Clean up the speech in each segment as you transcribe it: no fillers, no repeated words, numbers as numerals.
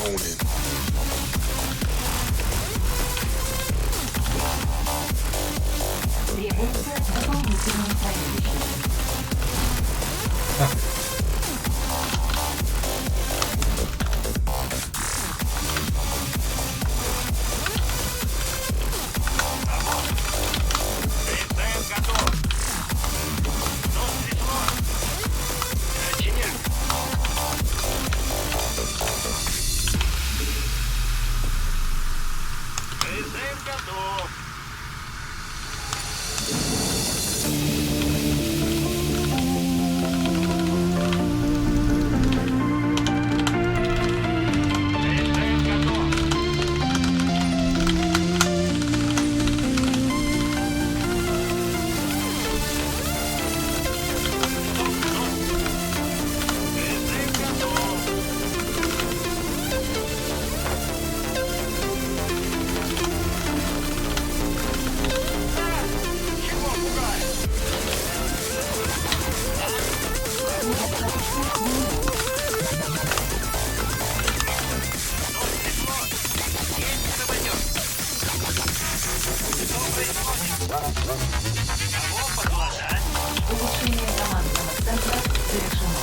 Требуется дополнительное хранилище. Улучшение командного центра завершено.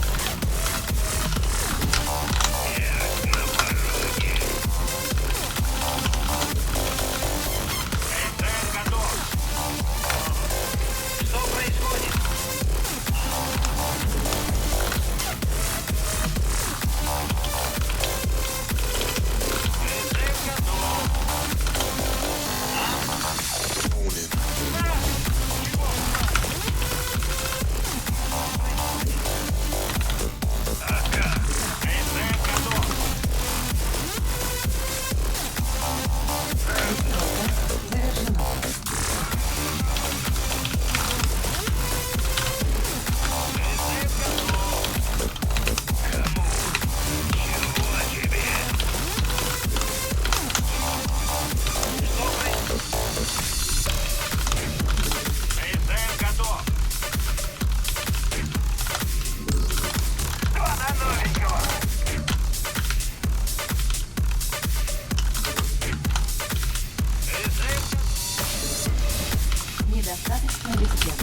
Недостаточно бесплатно.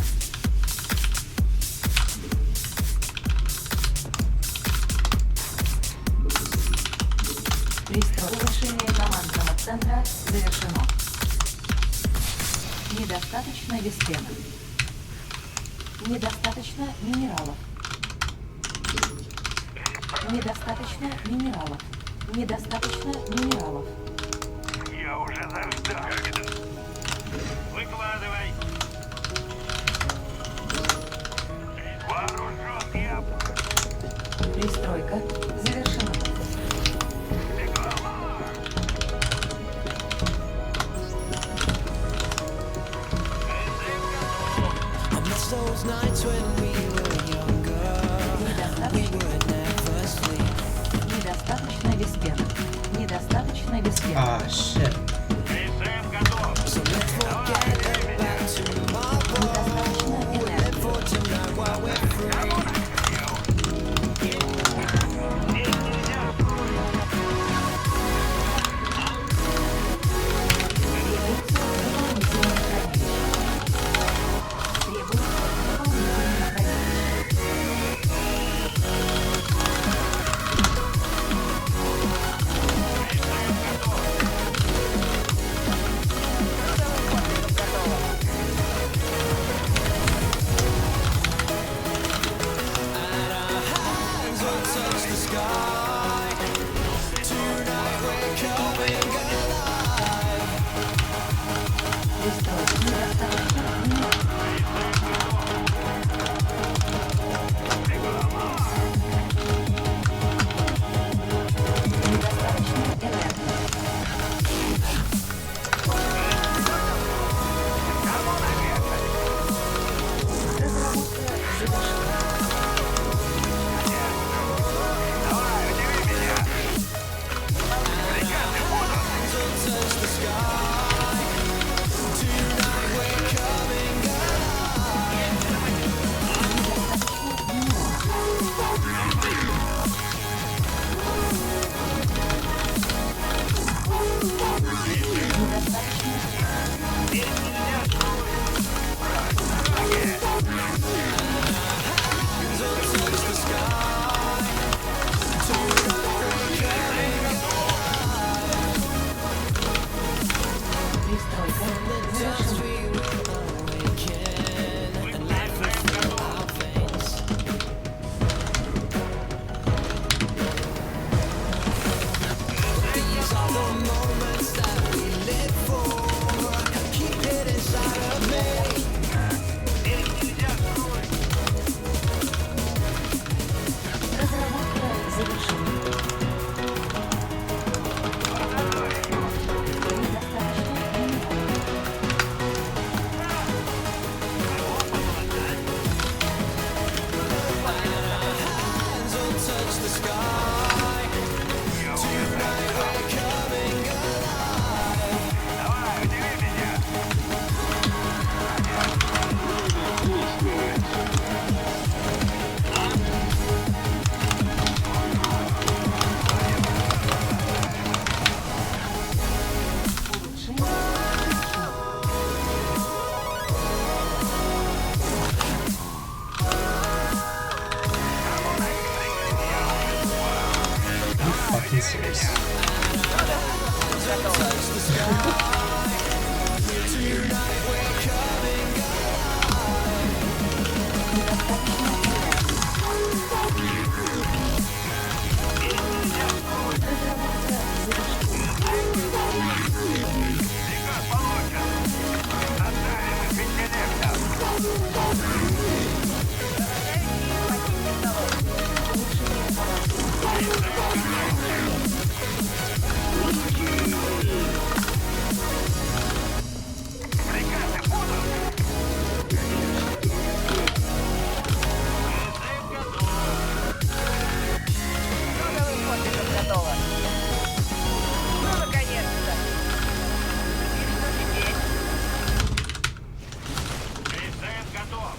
Улучшение командного центра завершено. Недостаточно веспена. Недостаточно минералов. Недостаточно минералов. Недостаточно минералов. Я уже заждал. Выкладывай. Вооружен я. Пристройка завершена. Those nights when we were younger, we would never sleep. Недостаточно веспена. Недостаточно веспена. Shit. ПТ готов. So let's forget about tomorrow. Недостаточно Live энергии. for tonight while we're free. moments that we live for. Keep it inside of me. Разработка завершена. Недостаточно минералов. Hands will touch the sky. Tonight we're coming alive. Давай, удиви меня. Улучшение. Fucking serious. Приказ получен. Отправим их интеллектом. Приказы будут. Призыв готов. Готово. Ну, наконец-то. И что теперь? Призыв готов.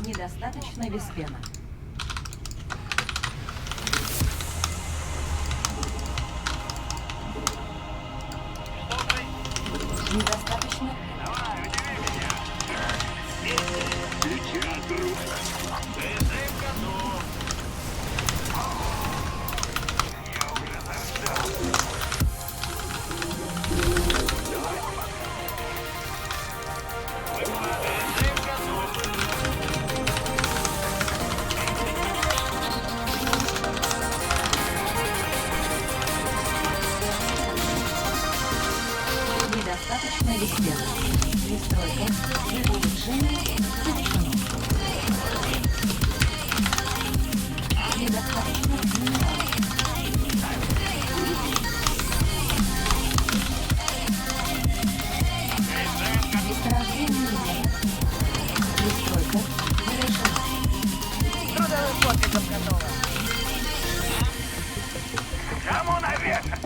Недостаточно веспена. Что происходит? Недостаточно. Давай, удиви меня. Сейчас, призыв готов. Я уже заждал. Призыв готов. Недостаточно веспена. Пристройка для улучшения завершена. Недостаточно минералов. Месторождение минералов. Пристройка завершена. Трудовым подвигом готово. Кому навешать?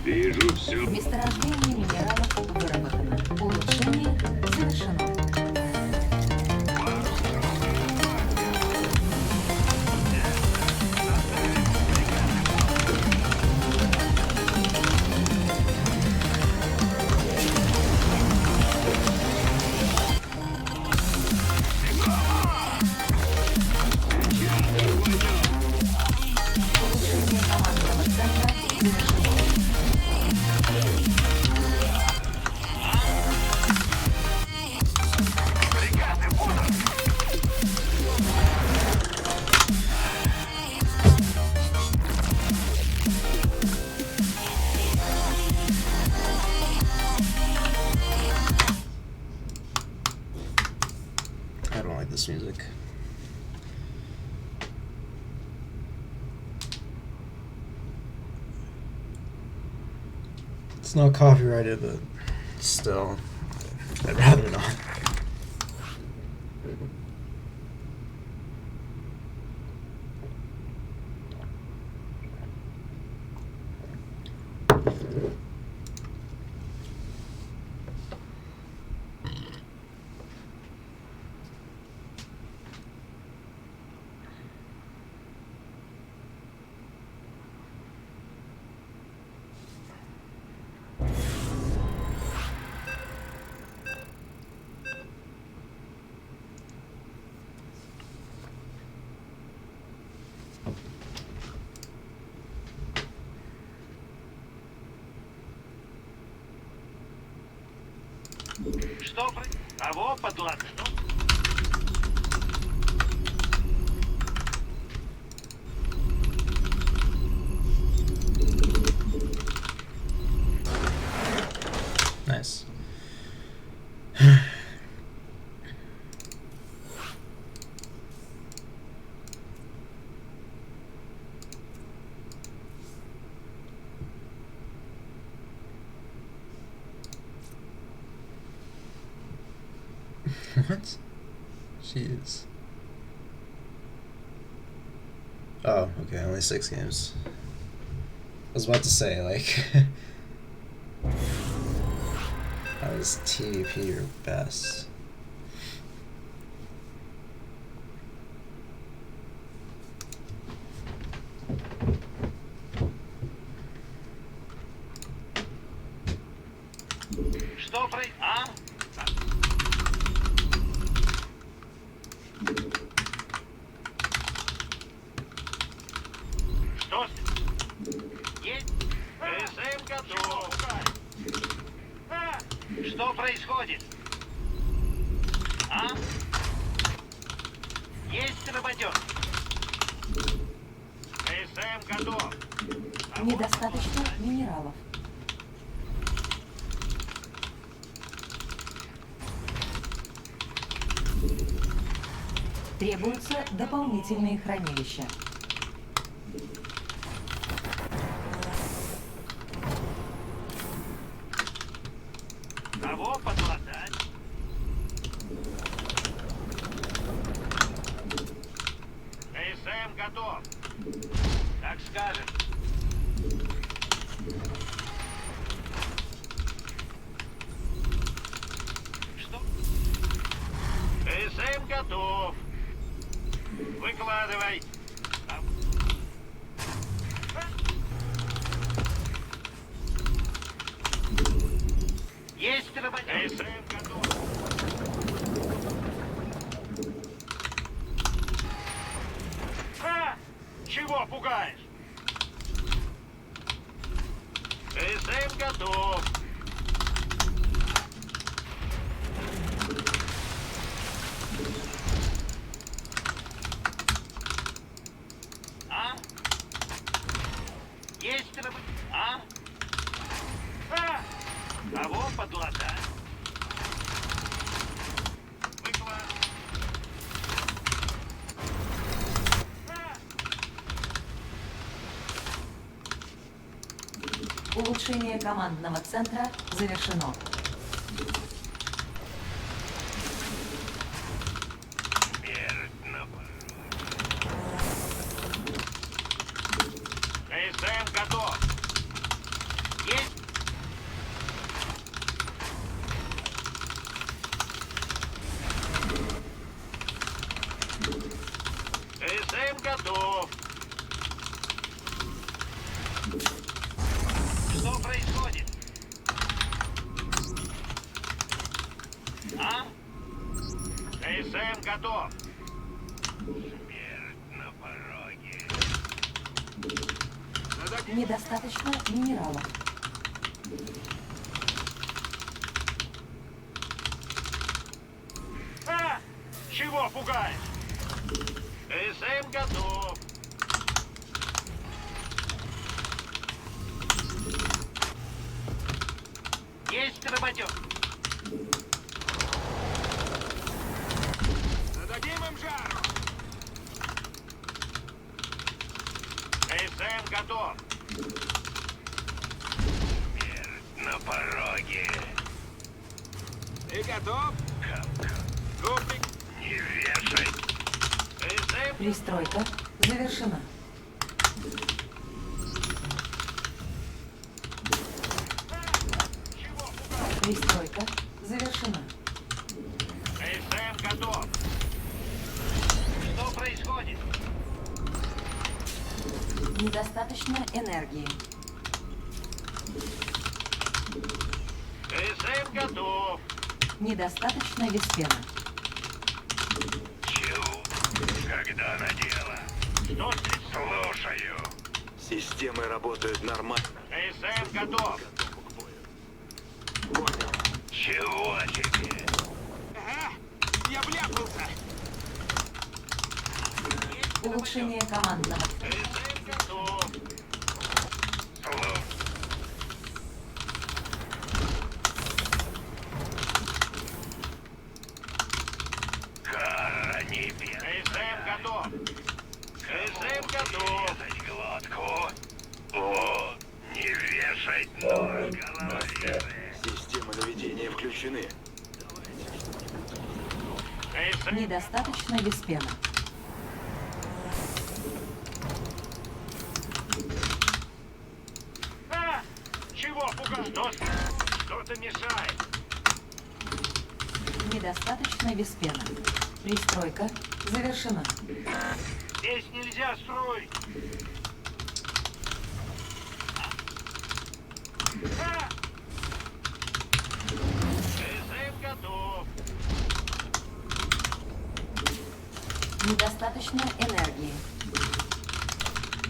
Вижу все. Месторождение минералов выработано. Улучшение завершено. Улучшение командного центра завершено. Приказы будут. I don't like this music. It's not copyrighted, but still, I'd rather not. Что Кого подлатно? What? Jeez. Oh, okay, only 6 games. I was about to say, like, how is TVP your best? Что при... А? Что с... Есть? ПСМ готов. А? Что происходит? А? Есть работёр. ПСМ готов. Недостаточно минералов. Требуются дополнительные хранилища. Кого подлатать? ПСМ готов. Так скажем. Что? ПСМ готов. Выкладывай. Есть работа. ПСМ готов. А! Чего пугаешь? ПСМ готов. А? Есть работа. А? А! Кого подлатать? Выкладывай. Улучшение командного центра завершено. ПСМ готов. Есть. ПСМ готов. Что происходит? А? ПСМ готов. Смерть на пороге. Недостаточно минералов. А! Чего пугаешь? ПСМ готов. Есть работёр. Зададим им жару. ПСМ готов. Смерть на пороге. Ты готов? Гопник, не вешай. ПСМ Пристройка завершена. чего пугаешь? Пристройка завершена. ПСМ готов. Что происходит? Недостаточно энергии. ПСМ готов. Недостаточно веспена. Чего? Когда на дело? Что ты? Слушаю. Системы работают нормально. ПСМ готов. Понял. Чего тебе? Ага, я вляпался. Улучшение командного. ПСМ готов. Слушай. Кара не бей. ПСМ готов. ПСМ готов. Глотку. О, не вешать нож головы. Системы наведения включены. Недостаточно виспена. А! Чего пугать? Что-то мешает. Недостаточно виспена. Пристройка завершена. Здесь нельзя строить. А! ПТ готов. Недостаточно энергии.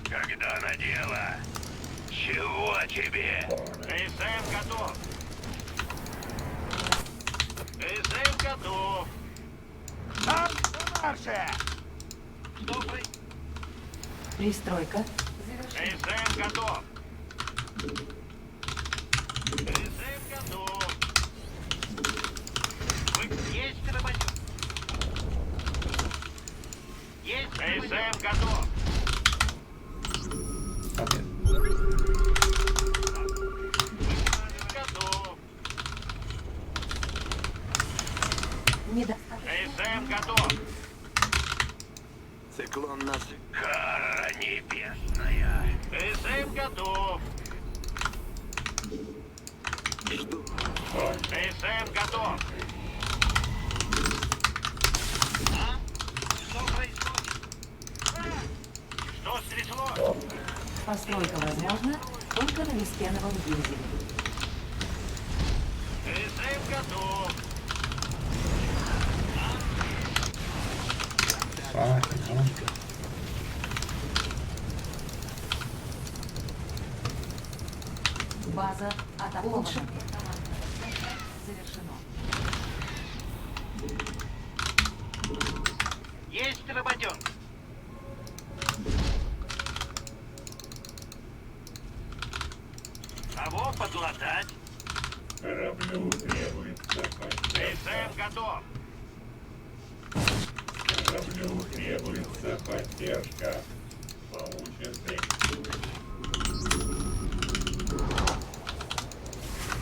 Когда надела? Чего тебе? ПТ готов. ПТ готов. А, марше! Добрый. Пристройка завершена. ПТ готов. ПТ готов. Вы есть работник? Есть ПТ готов. Окей. Готов. Недостаточно. ПТ готов. Циклон нас. Кара небесная. ПТ готов. Жду. ПТ готов. А? Что происходит? А? Что стряслось? Постройка возможна только на виспеновом дизеле. ПТ готов. Fucking hell. База атакована. Завершено. Есть работенка. Кого подлатать? Кораблю требуется поддержка. ПТ готов. Кораблю требуется поддержка. Получен приказ.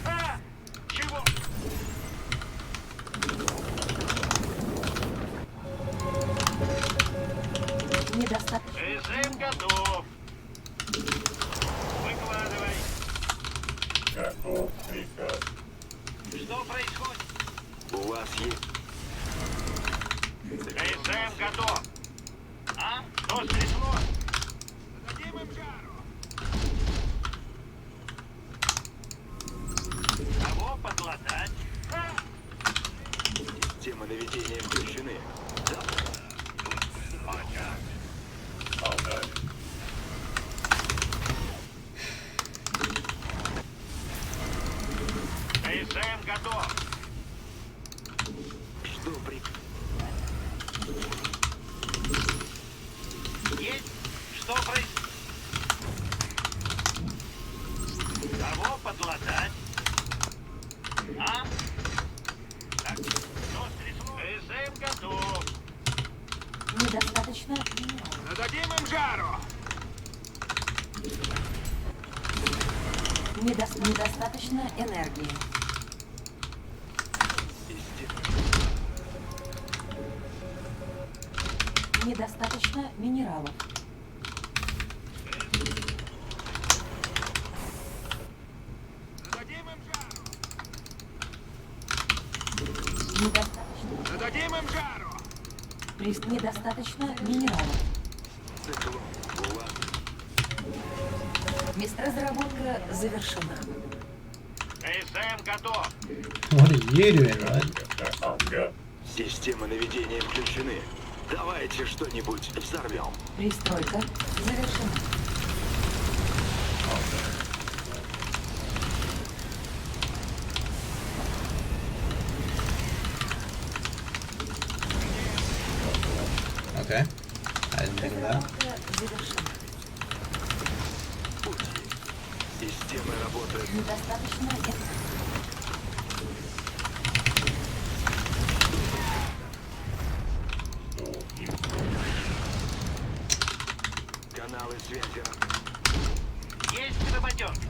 А! Чего? Недостаточно. ПТ готов. Выкладывай. Каков приказ? Что происходит? У вас есть. ПТ готов. А? Что стряслось? Дадим им жару. Кого подлатать? А? Системы наведения включены. Да. Солдат. ПТ готов. Жду приказ. Есть? Что происходит? Кого подлатать? А? Так, что стряслось? ПТ готов. Недостаточно. Дадим им жару. Недостаточно энергии. Недостаточно минералов. Дадим им жару. Недостаточно. Дадим им жару. Недостаточно минералов. Циклон. У вас. Разработка завершена. ПТ готов. What are you doing, bud? Ага. Системы наведения включены. Давайте что-нибудь взорвем. Пристройка завершена. Okay. I didn't think of that. Разработка завершена. Системы работают. Недостаточно энергии. Каналы связи. Есть работенка.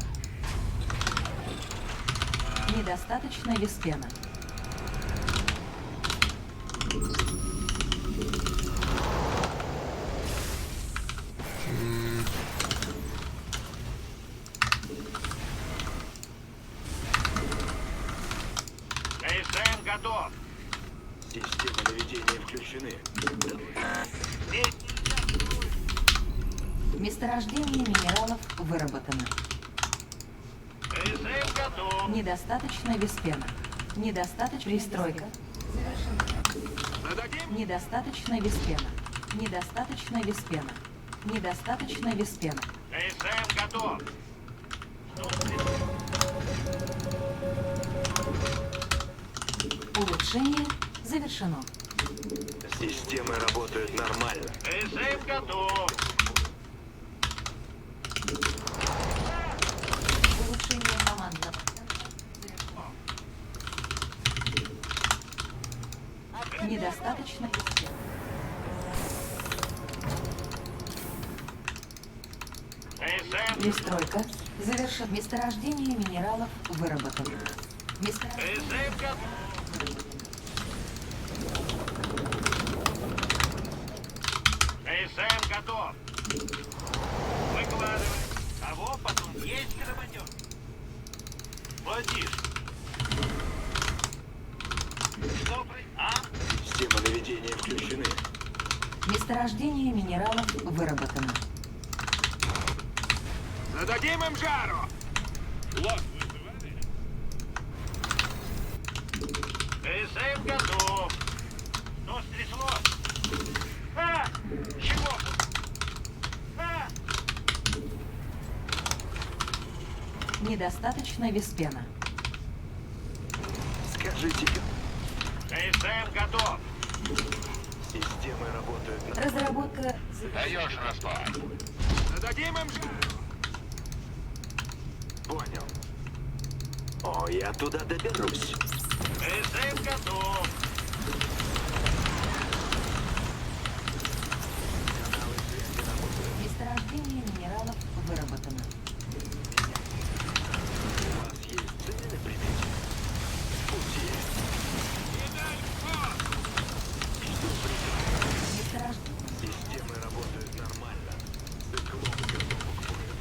Недостаточно виспена. КСМ готов. Системы наведения включены. Здесь Месторождение минералов выработано. КСМ готов. Недостаточно веспена. Недостаточно пристройка. Зададим. Недостаточно веспена. Недостаточно веспена. Недостаточно веспена. КСМ готов. Улучшение завершено. Системы работают нормально. КСМ готов. Улучшение командного. Недостаточно веспена. КСМ. Пристройка завершена. Месторождение минералов выработано. Месторождение. КСМ готов. КСМ готов. Выкладывай. Кого потом есть работёр? Владишь. Что при... А? Системы наведения включены. Месторождение минералов выработано. Зададим им жару. Лот вызывали? КСМ готов. Что стряслось? А! Чего? А! Недостаточно веспена. Скажите, КСМ готов. системы работают на... Разработка Даешь распад. Зададим им жару. Понял. О, я туда доберусь. КСМ готов. месторождение минералов выработано. У вас есть цели на примете? В пути. Месторождение. Системы работают нормально. Циклон готов к бою.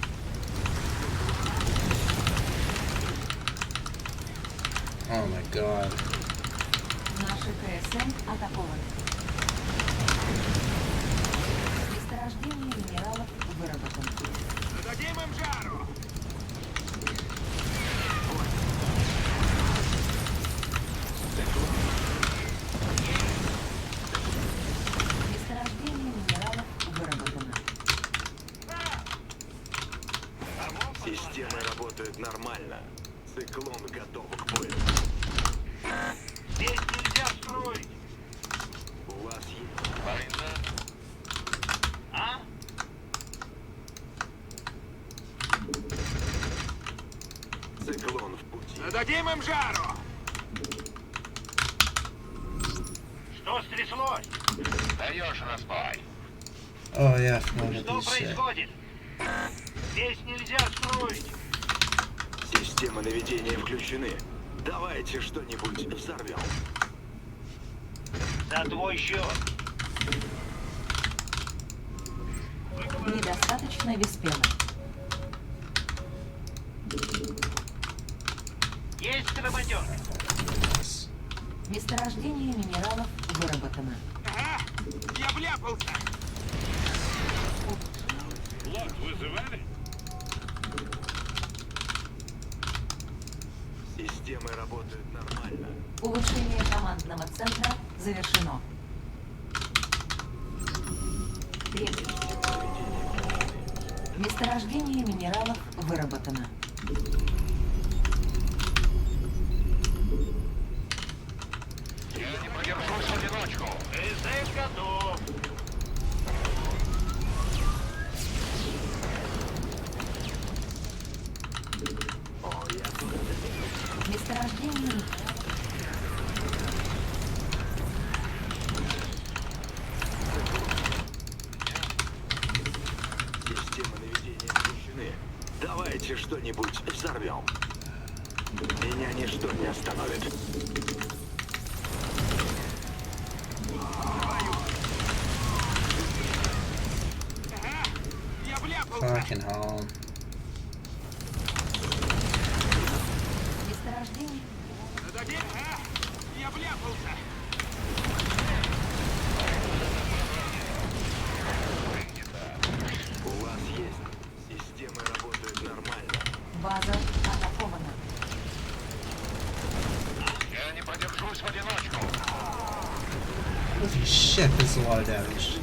Oh my god. Наши КСМ атакованы. Месторождение минералов выработано. Зададим им жару. Месторождение минералов выработано. Системы работают нормально. Циклон готов к бою. Здесь нельзя строить. У вас есть... Война. А? Циклон в пути. Зададим им жару. Что стряслось? Даешь распай. Oh yeah, I forgot Что about this shit. происходит? Здесь нельзя строить. Системы наведения включены. Давайте что-нибудь взорвем. За твой счет. Недостаточно веспена. Есть работёр. Месторождение минералов выработано. Ага, я вляпался. Лот вызывали? Системы работают нормально. Улучшение командного центра завершено. Третий. Месторождение минералов выработано. Я не продержусь в одиночку. СС готов. О, я туда доберусь. Месторождение Системы наведения включены. Давайте что-нибудь взорвем. Меня ничто не остановит. Fucking hell. Месторождение. Нададим, а? Я вляпался. У вас есть. Системы работают нормально. База атакована. Я не продержусь в одиночку. Holy shit, that's a lot of damage.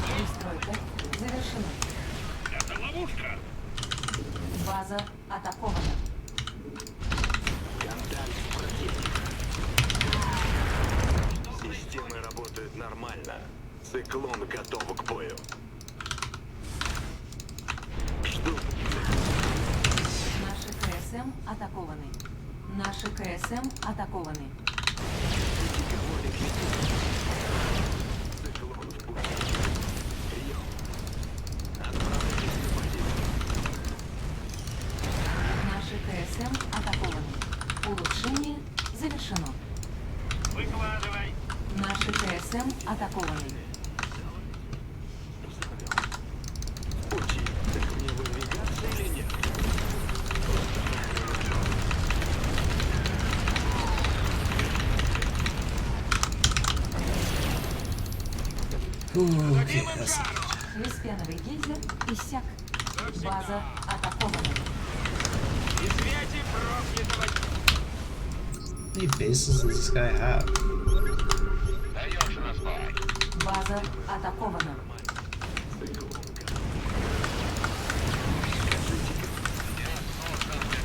Пристройка завершена. Это ловушка. База атакована. Контакт с противником. Системы работают нормально. Циклон готов к бою. Жду. Наши КСМ атакованы. Наши КСМ атакованы. Циклон в пути. Прием. Отправляйтесь на позицию. Наши КСМ атакованы. Улучшение завершено. Выкладывай. Наши КСМ атакованы. Пути. Так мне выдвигаться или нет? Ooh, okay, that's Леспеновый гейзер иссяк. База атакована. И связи проклятого. how many bases does this guy have? Даешь разбой. База атакована.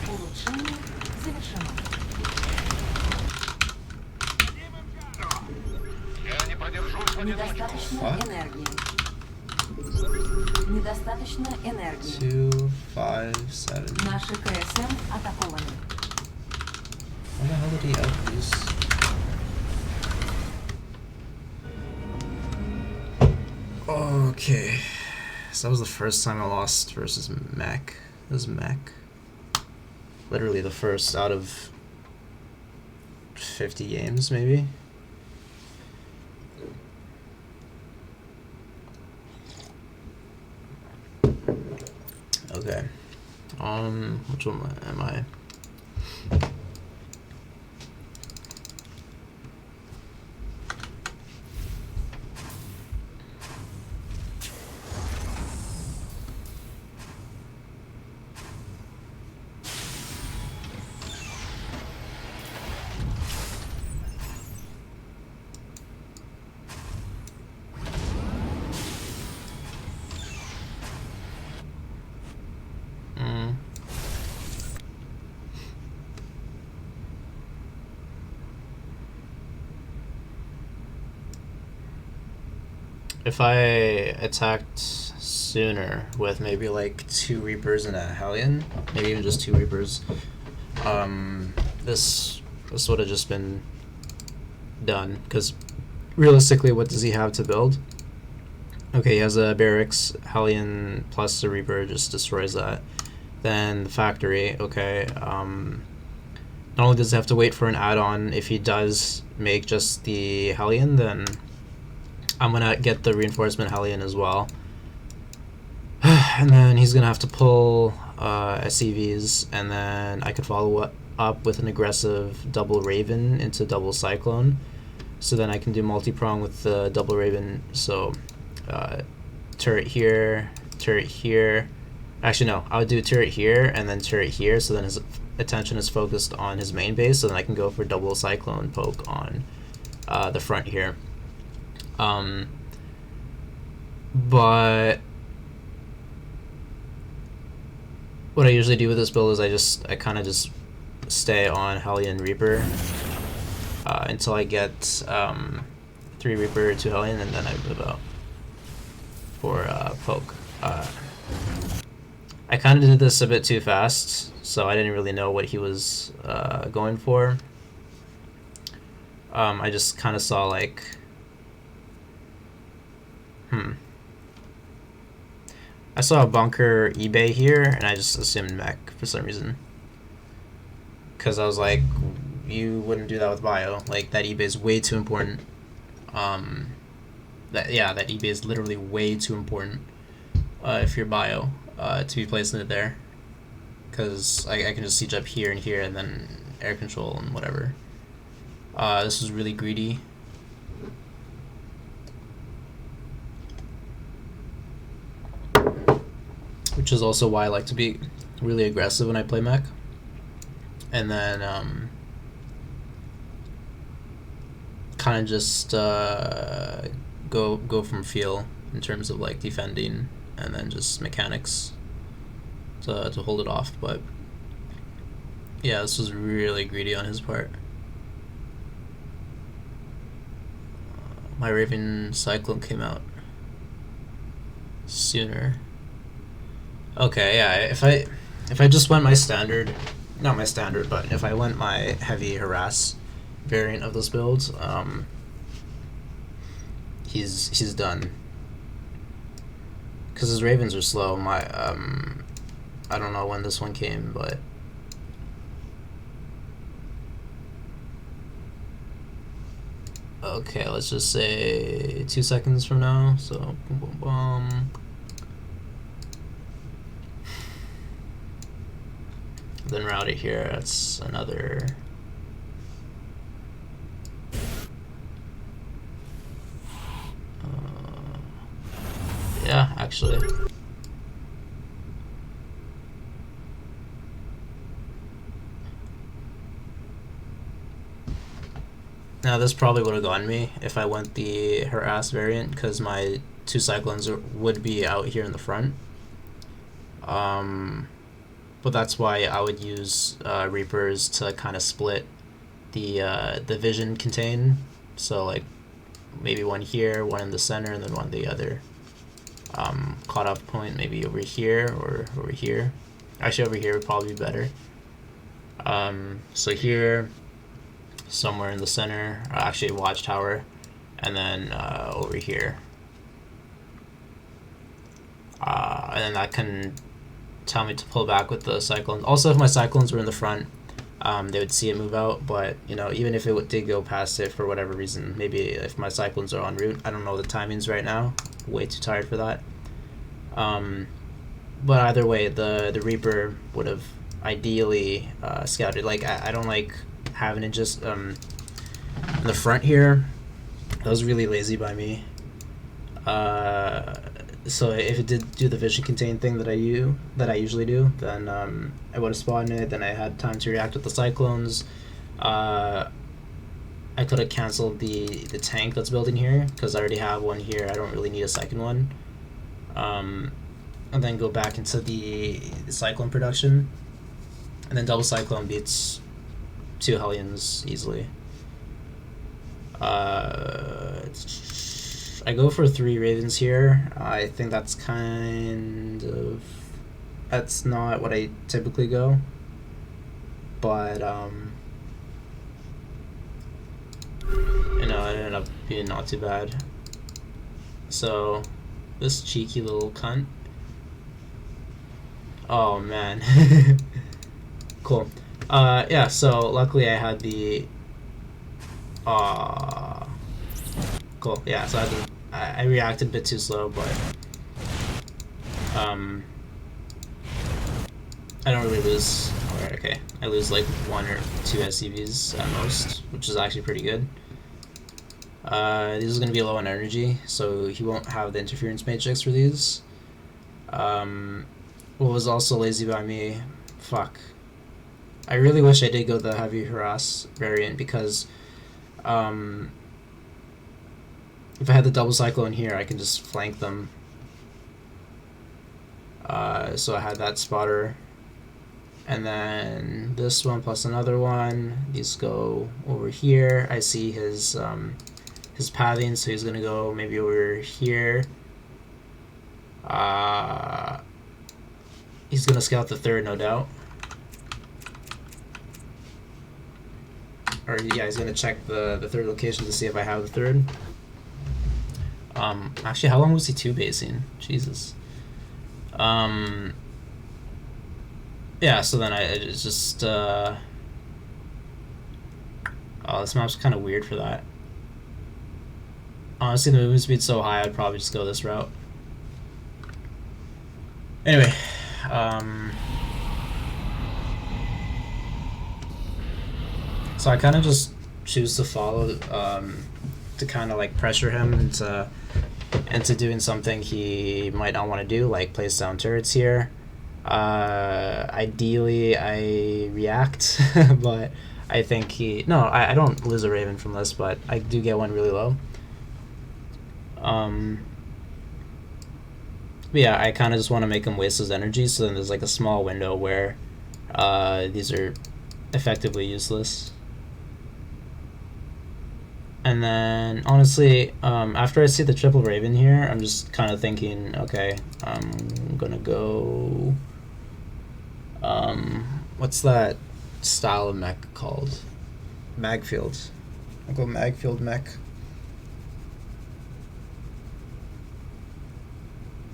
Улучшение завершено. Я не продержусь в одиночку. Недостаточно What? энергии. Недостаточно энергии. 2, 5, 7. Наши КСМ атакованы. How the hell did he outuse? Okay. So that was the first time I lost versus Mech. It was Mech. Literally the first out of 50 games, maybe? Okay. Which one am I? If I attacked sooner with maybe like 2 Reapers and a Hellion, maybe even just 2 Reapers, this would have just been done. Because realistically, what does he have to build? Okay, he has a Barracks, Hellion plus the Reaper just destroys that. Then the factory, okay. Not only does he have to wait for an add-on, if he does make just the Hellion, then I'm gonna get the reinforcement Hellion as well. And then he's gonna have to pull SCVs, and then I could follow up with an aggressive double Raven into double Cyclone. So then I can do multi-prong with the double Raven. So turret here, turret here. Actually no, I would do turret here and then turret here, so then his attention is focused on his main base, so then I can go for double Cyclone poke on the front here. But what I usually do with this build is I kind of just stay on Hellion Reaper until I get 3 Reaper, 2 Hellion, and then I move out for poke. I kind of did this a bit too fast, so I didn't really know what he was going for. I just kind of saw like, I saw a bunker eBay here, and I just assumed mech for some reason. Because I was like, you wouldn't do that with bio. Like, that eBay is way too important. That eBay is literally way too important if you're bio to be placing it there. Because I can just siege up here and here and then air control and whatever. This was really greedy. Which is also why I like to be really aggressive when I play mech. And then kind of just go from feel in terms of like defending, and then just mechanics to hold it off. But yeah, this was really greedy on his part. My Raven Cyclone came out sooner. Okay, yeah, if I just went my standard, not my standard, but if I went my heavy harass variant of this build, he's done. Cause his Ravens are slow. My I don't know when this one came, but okay, let's just say 2 seconds from now. So boom, boom, boom. Then route it here. That's another. Yeah, actually. Now this probably would have gotten me if I went the harass variant, because my 2 cyclones would be out here in the front. But that's why I would use Reapers to kind of split the vision contain. So like maybe one here, one in the center, and then one the other. Caught up point maybe over here or over here. Actually over here would probably be better. So here, somewhere in the center, actually watchtower, and then over here. And then that can tell me to pull back with the cyclones. Also, if my cyclones were in the front, they would see it move out, but you know, even if it did go past it for whatever reason, maybe if my cyclones are en route, I don't know the timings right now, way too tired for that. But either way, the Reaper would have ideally scouted. Like, I don't like having it just in the front here. That was really lazy by me. So if it did do the vision contain thing that I usually do, then I would have spawned it. Then I had time to react with the cyclones. I could have canceled the tank that's building here, because I already have one here. I don't really need a second one. And then go back into the cyclone production, and then double cyclone beats 2 Hellions easily. I go for 3 Ravens here. I think that's that's not what I typically go, but you know, it ended up being not too bad. So this cheeky little cunt. Oh man. Cool. Yeah, so luckily I had the cool. Yeah, so I reacted a bit too slow, but I don't really lose. Alright, okay. I lose like 1 or 2 SCVs at most, which is actually pretty good. These is going to be low on energy, so he won't have the interference matrix for these. What was also lazy by me, fuck. I really wish I did go the heavy harass variant, because if I had the double cyclone here, I can just flank them. So I had that spotter, and then this one plus another one. These go over here. I see his pathing, so he's gonna go maybe over here. He's gonna scout the 3rd, no doubt. Or yeah, he's gonna check the 3rd location to see if I have the 3rd. Actually, how long was he 2-basing? Jesus. Yeah, so then I just Oh, this map's kind of weird for that. Honestly, the movement speed's so high, I'd probably just go this route. Anyway, so I kind of just choose to follow, to kind of like pressure him into doing something he might not want to do, like place down turrets here. Ideally, I react, but I think I don't lose a Raven from this, but I do get one really low. But yeah, I kind of just want to make him waste his energy, so then there's like a small window where these are effectively useless. And then, honestly, after I see the triple Raven here, I'm just kind of thinking, okay, I'm gonna go... what's that style of mech called? Magfield. I'll go Magfield mech.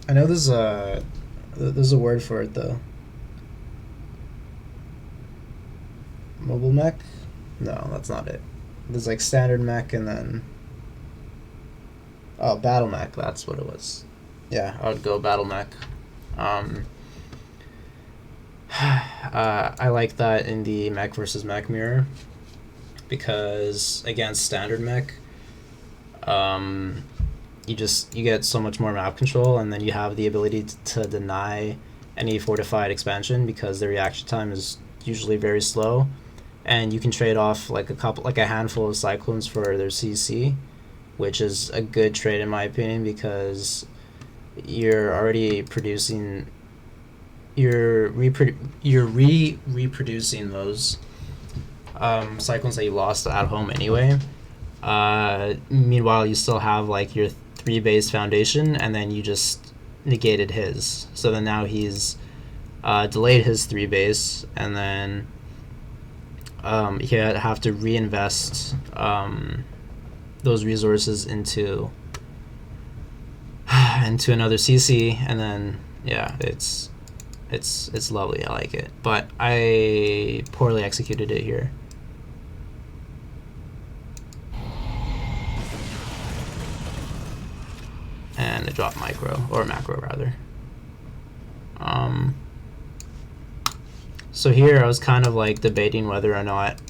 I know there's a word for it though. Mobile mech? No, that's not it. There's like standard mech and then... Oh, battle mech, that's what it was. Yeah, I would go battle mech. I like that in the mech versus mech mirror, because against standard mech, you get so much more map control, and then you have the ability to deny any fortified expansion because the reaction time is usually very slow, and you can trade off like a handful of cyclones for their CC, which is a good trade in my opinion, because you're already producing, you're reproducing those cyclones that you lost at home anyway. Meanwhile, you still have like your 3 base foundation, and then you just negated his. So then now he's delayed his 3 base, and then he'd have to reinvest those resources into another CC, and then yeah, it's lovely. I like it, but I poorly executed it here. And I dropped micro, or macro rather. So here I was kind of like debating whether or not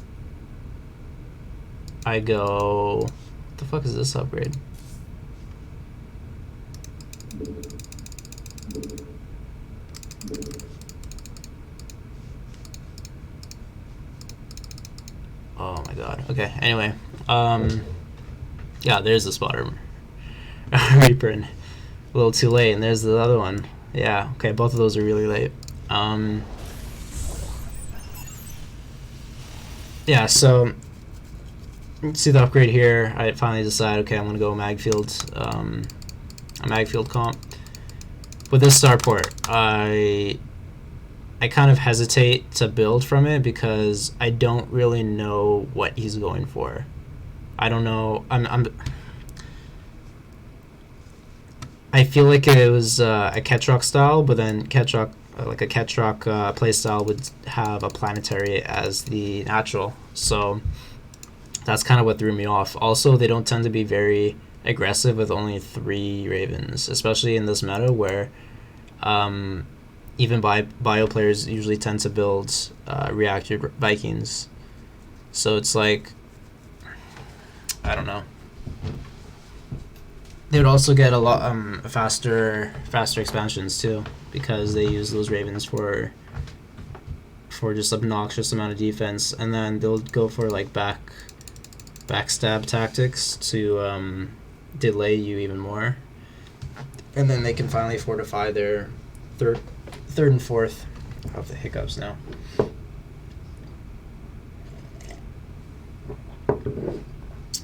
I go... What the fuck is this upgrade? Oh my god. Okay, anyway. Yeah, there's the spotter. Reaper, and a little too late, and there's the other one. Yeah, okay, both of those are really late. Yeah, so see the upgrade here. I finally decide, okay, I'm gonna go Magfield, a Magfield comp. With this starport, I kind of hesitate to build from it because I don't really know what he's going for. I don't know. I feel like it was a Ketrock style, but then Ketrock, like a Ketrock playstyle, would have a planetary as the natural. So that's kind of what threw me off. Also, they don't tend to be very aggressive with only 3 Ravens, especially in this meta where even bio players usually tend to build reactor Vikings. So it's like, I don't know. They would also get a lot faster expansions too, because they use those Ravens for just obnoxious amount of defense, and then they'll go for like backstab tactics to delay you even more, and then they can finally fortify their third and fourth. I have the hiccups now.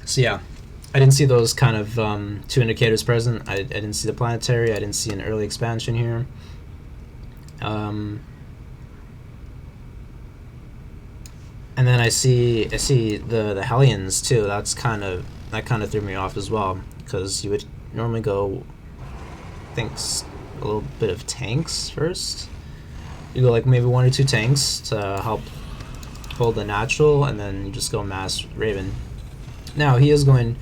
So yeah, I didn't see those kind of 2 indicators present. I didn't see the planetary. I didn't see an early expansion here. And then I see the Hellions too. That kind of threw me off as well, because you would normally go, I think, a little bit of tanks first. You go like maybe 1 or 2 tanks to help hold the natural, and then you just go mass Raven. Now he is going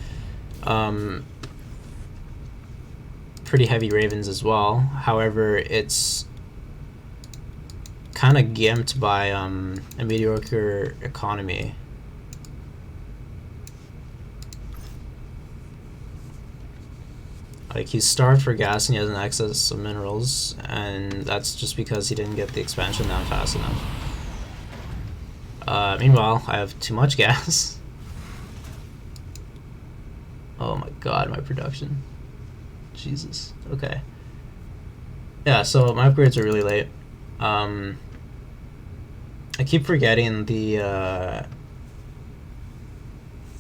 pretty heavy Ravens as well. However, it's kind of gimped by a mediocre economy. Like, he's starved for gas and he has an excess of minerals, and that's just because he didn't get the expansion down fast enough. Meanwhile, I have too much gas. Oh my god, my production. Jesus. Okay. Yeah, so my upgrades are really late. I keep forgetting the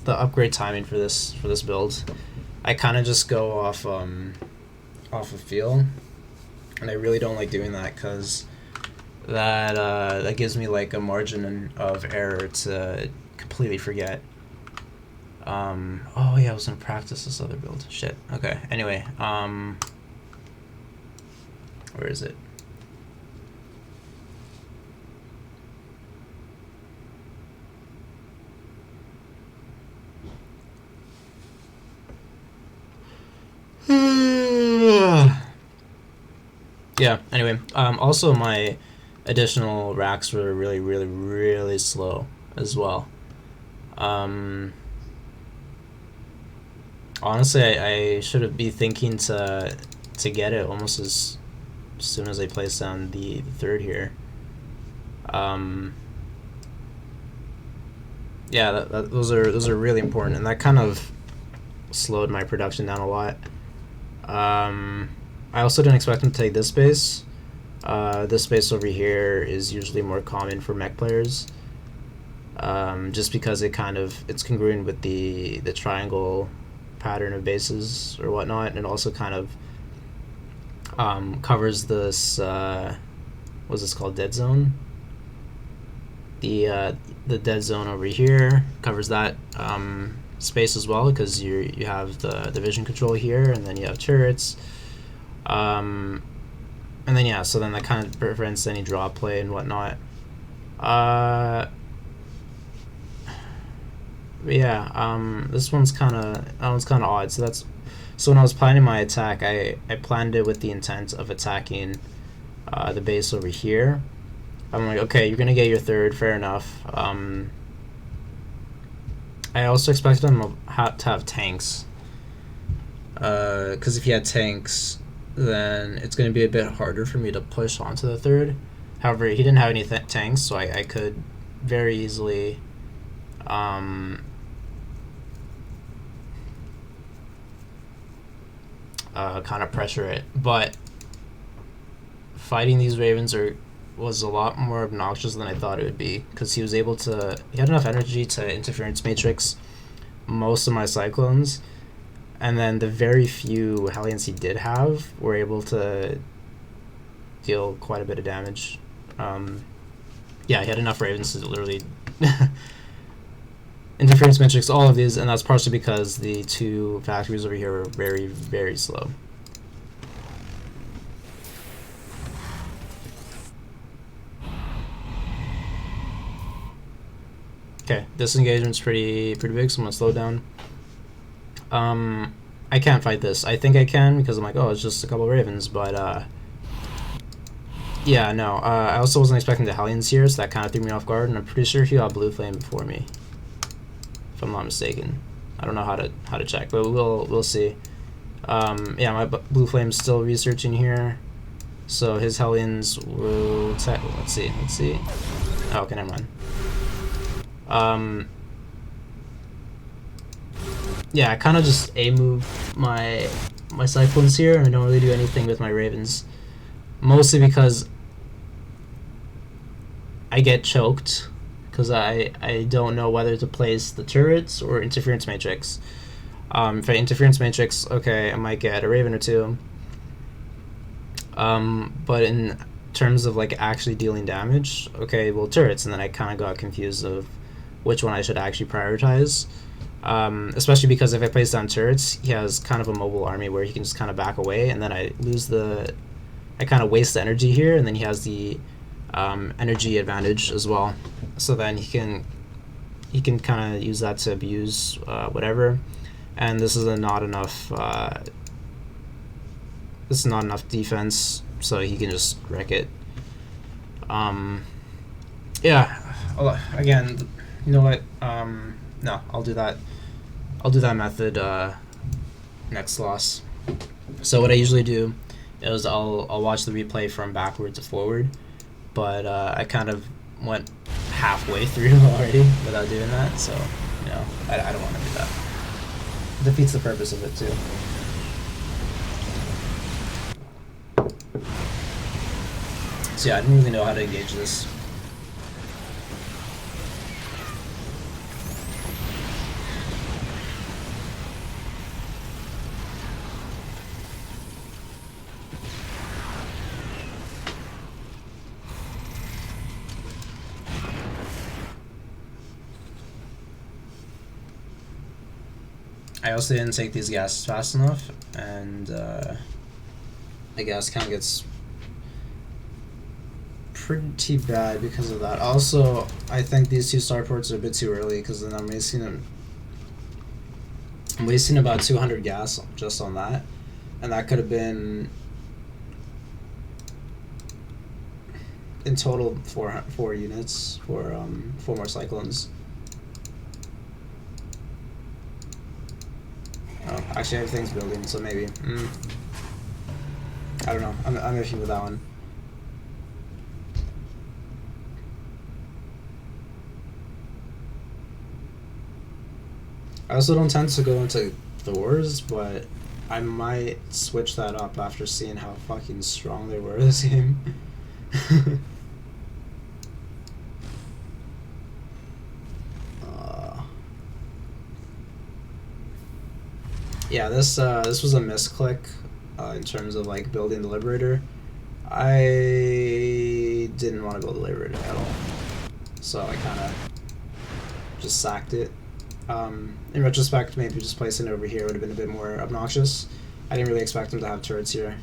upgrade timing for this build. I kind of just go off of feel, and I really don't like doing that because that gives me like a margin of error to completely forget. Oh yeah, I was gonna practice this other build. Shit. Okay. Anyway, where is it? Yeah, anyway, also my additional racks were really slow as well. Honestly, I should be thinking to get it almost as soon as I place down the third here. Yeah, those are really important, and that kind of slowed my production down a lot. I also didn't expect him to take this space. This space over here is usually more common for mech players, just because it's congruent with the triangle pattern of bases or whatnot, and it also kind of covers this what's this called, dead zone. The dead zone over here covers that space as well, because you have the vision control here, and then you have turrets, and then yeah, so then that kind of prevents any drop play and whatnot. Yeah, this one's kind of odd. So when I was planning my attack, I planned it with the intent of attacking the base over here. I'm like, okay, you're gonna get your third, fair enough. I also expected him to have tanks, because if he had tanks, then it's going to be a bit harder for me to push onto the third. However, he didn't have any tanks, so I could very easily kind of pressure it. But fighting these Ravens was a lot more obnoxious than I thought it would be, because he had enough energy to interference matrix most of my cyclones, and then the very few Hellions he did have were able to deal quite a bit of damage. Yeah, he had enough Ravens to literally interference matrix all of these, and that's partially because the two factories over here were very slow. Okay, this engagement's pretty big, so I'm gonna slow down. I can't fight this. I think I can, because I'm like, oh, it's just a couple Ravens, but yeah, no. I also wasn't expecting the Hellions here, so that kind of threw me off guard, and I'm pretty sure he got blue flame before me, if I'm not mistaken. I don't know how to check, but we'll see. Yeah, my blue flame's still researching here, so his Hellions will let's see. Oh, okay, never mind. Yeah, I kind of just A-move my Cyclones here, and I don't really do anything with my Ravens. Mostly because I get choked, because I don't know whether to place the turrets or interference matrix. If I interference matrix, okay, I might get a Raven or two. But in terms of like actually dealing damage, okay, well, turrets, and then I kind of got confused of which one I should actually prioritize. Especially because if I place down turrets, he has kind of a mobile army where he can just kind of back away, and then I kind of waste the energy here, and then he has the energy advantage as well. So then he can kind of use that to abuse whatever. And this is not enough. This is not enough defense, so he can just wreck it. Yeah. Again, you know what? No, I'll do that. I'll do that method next loss. So what I usually do is I'll watch the replay from backward to forward, but I kind of went halfway through already without doing that, so you know I don't want to do that. It defeats the purpose of it too. So yeah, I didn't really know how to engage this. I also didn't take these gases fast enough, and the gas count gets pretty bad because of that. Also, I think these two starports are a bit too early because then I'm wasting them. I'm wasting about 200 gas just on that, and that could have been in total four units for 4 more cyclones. Oh, actually everything's building, so maybe. I don't know. I'm iffy with that one. I also don't tend to go into Thors, but I might switch that up after seeing how fucking strong they were this game. Yeah, this was a misclick in terms of like building the Liberator. I didn't want to build the Liberator at all, so I kind of just sacked it. In retrospect, maybe just placing it over here would have been a bit more obnoxious. I didn't really expect him to have turrets here.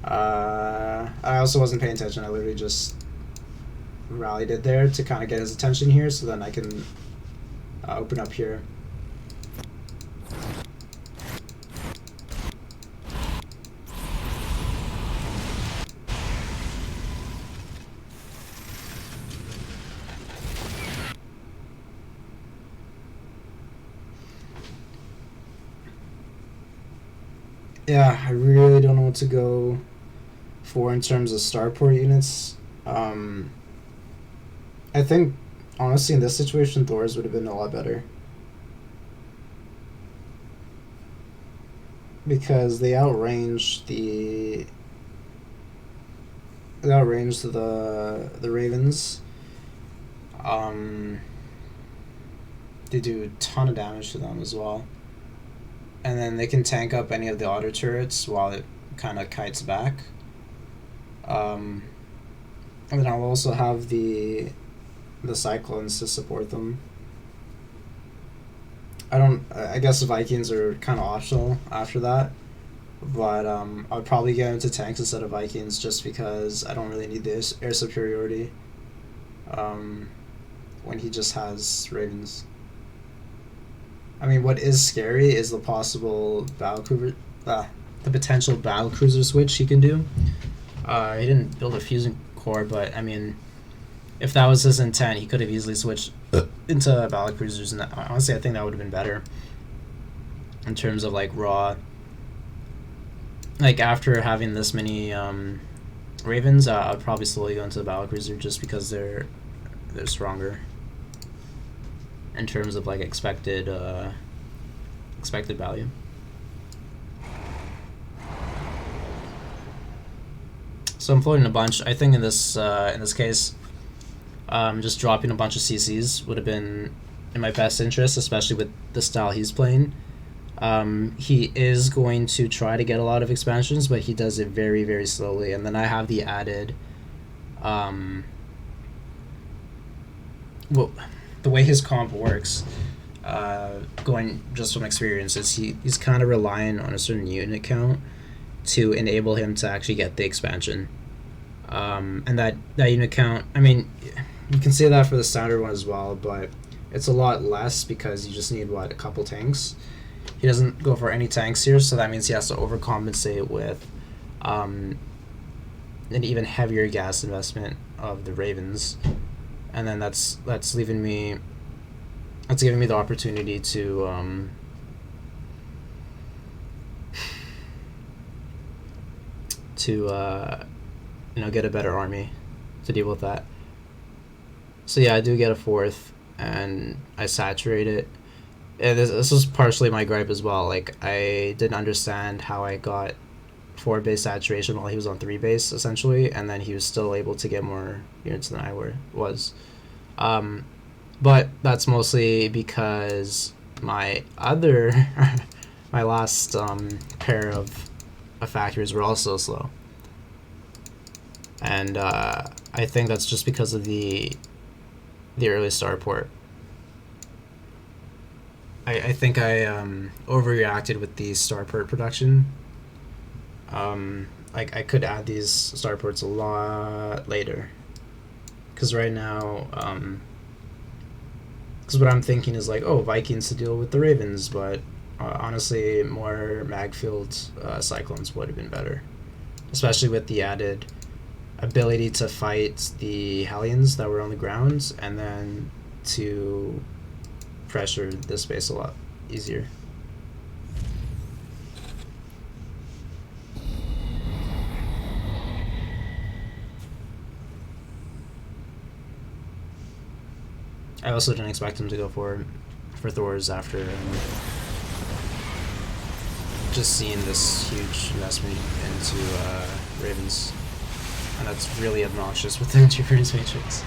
I also wasn't paying attention. I literally just rallied it there to kind of get his attention here, so then I can open up here. Yeah, I really don't know what to go for in terms of starport units. I think, honestly, in this situation, Thors would have been a lot better. Because they outranged the Ravens. They do a ton of damage to them as well. And then they can tank up any of the auto turrets while it kind of kites back. And then I'll also have the Cyclones to support them. I guess the Vikings are kind of optional after that. But I'll probably get into tanks instead of Vikings just because I don't really need this air superiority when he just has Ravens. I mean, what is scary is the possible the potential battle cruiser switch he can do. He didn't build a fusion core, but I mean, if that was his intent, he could have easily switched into battle cruisers, and honestly, I think that would have been better in terms of like raw. Like after having this many Ravens, I'd probably slowly go into the battle cruiser just because they're stronger in terms of like expected value. So I'm floating a bunch. I think in this case, just dropping a bunch of CCs would have been in my best interest, especially with the style he's playing. He is going to try to get a lot of expansions, but he does it very, very slowly. And then I have the added, well, the way his comp works, going just from experience, is he's kind of relying on a certain unit count to enable him to actually get the expansion. And that unit count, I mean, you can say that for the standard one as well, but it's a lot less because you just need, what, a couple tanks? He doesn't go for any tanks here, so that means he has to overcompensate with an even heavier gas investment of the Ravens. And then that's giving me the opportunity to get a better army to deal with that. So yeah, I do get a 4th, and I saturate it. And this was partially my gripe as well. Like, I didn't understand how I got 4 base saturation while he was on 3 base, essentially, and then he was still able to get more units than I was. But that's mostly because my last pair of factories were also slow. And I think that's just because of the early starport. I think I overreacted with the starport production. I could add these starports a lot later. Because right now, because what I'm thinking is like, oh, Vikings to deal with the Ravens, but honestly, more mag-filled Cyclones would have been better. Especially with the added ability to fight the Hellions that were on the ground, and then to pressure this space a lot easier. I also didn't expect him to go for Thors after just seeing this huge investment into Ravens. And that's really obnoxious with the Interference Matrix.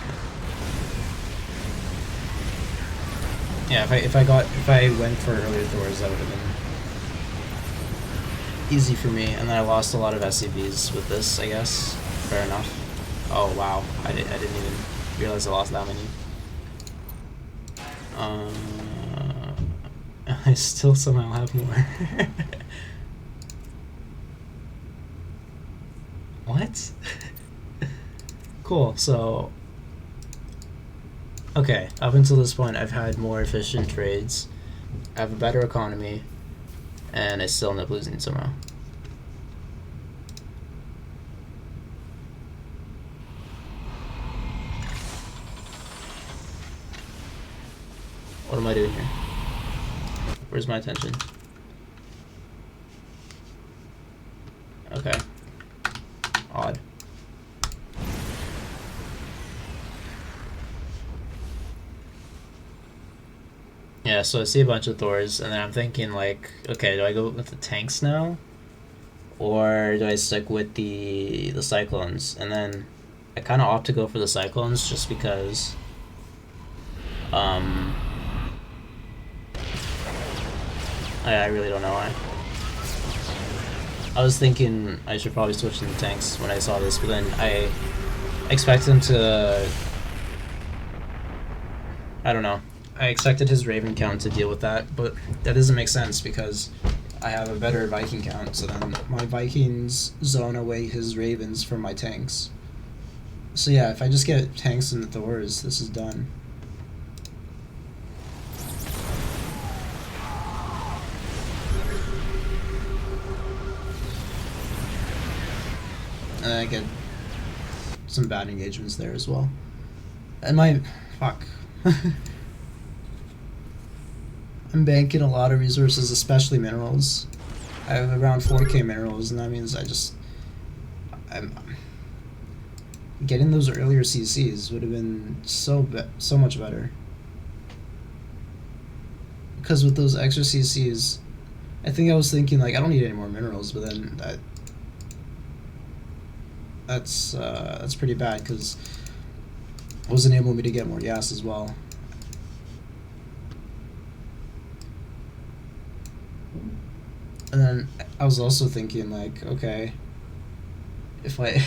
Yeah, if I went for earlier Thors, that would have been easy for me. And then I lost a lot of SCVs with this, I guess. Fair enough. Oh wow, I didn't even realize I lost that many. I still somehow have more. What? Cool, so... Okay, up until this point I've had more efficient trades, I have a better economy, and I still end up losing somehow. What am I doing here? Where's my attention? Okay. Odd. Yeah, so I see a bunch of Thors, and then I'm thinking, like, okay, do I go with the tanks now? Or do I stick with the Cyclones? And then I kind of opt to go for the Cyclones just because... I really don't know why. I was thinking I should probably switch to the tanks when I saw this, but then I expected him to... I don't know. I expected his Raven count to deal with that, but that doesn't make sense because I have a better Viking count, so then my Vikings zone away his Ravens from my tanks. So yeah, if I just get tanks and Thors, this is done. And I get some bad engagements there as well. And my... fuck. I'm banking a lot of resources, especially minerals. I have around 4k minerals, and that means I'm getting those earlier CCs would have been so much better. Because with those extra CCs, I think I was thinking like I don't need any more minerals, but then that's pretty bad because it was enabling me to get more gas as well. And then I was also thinking like, okay, if I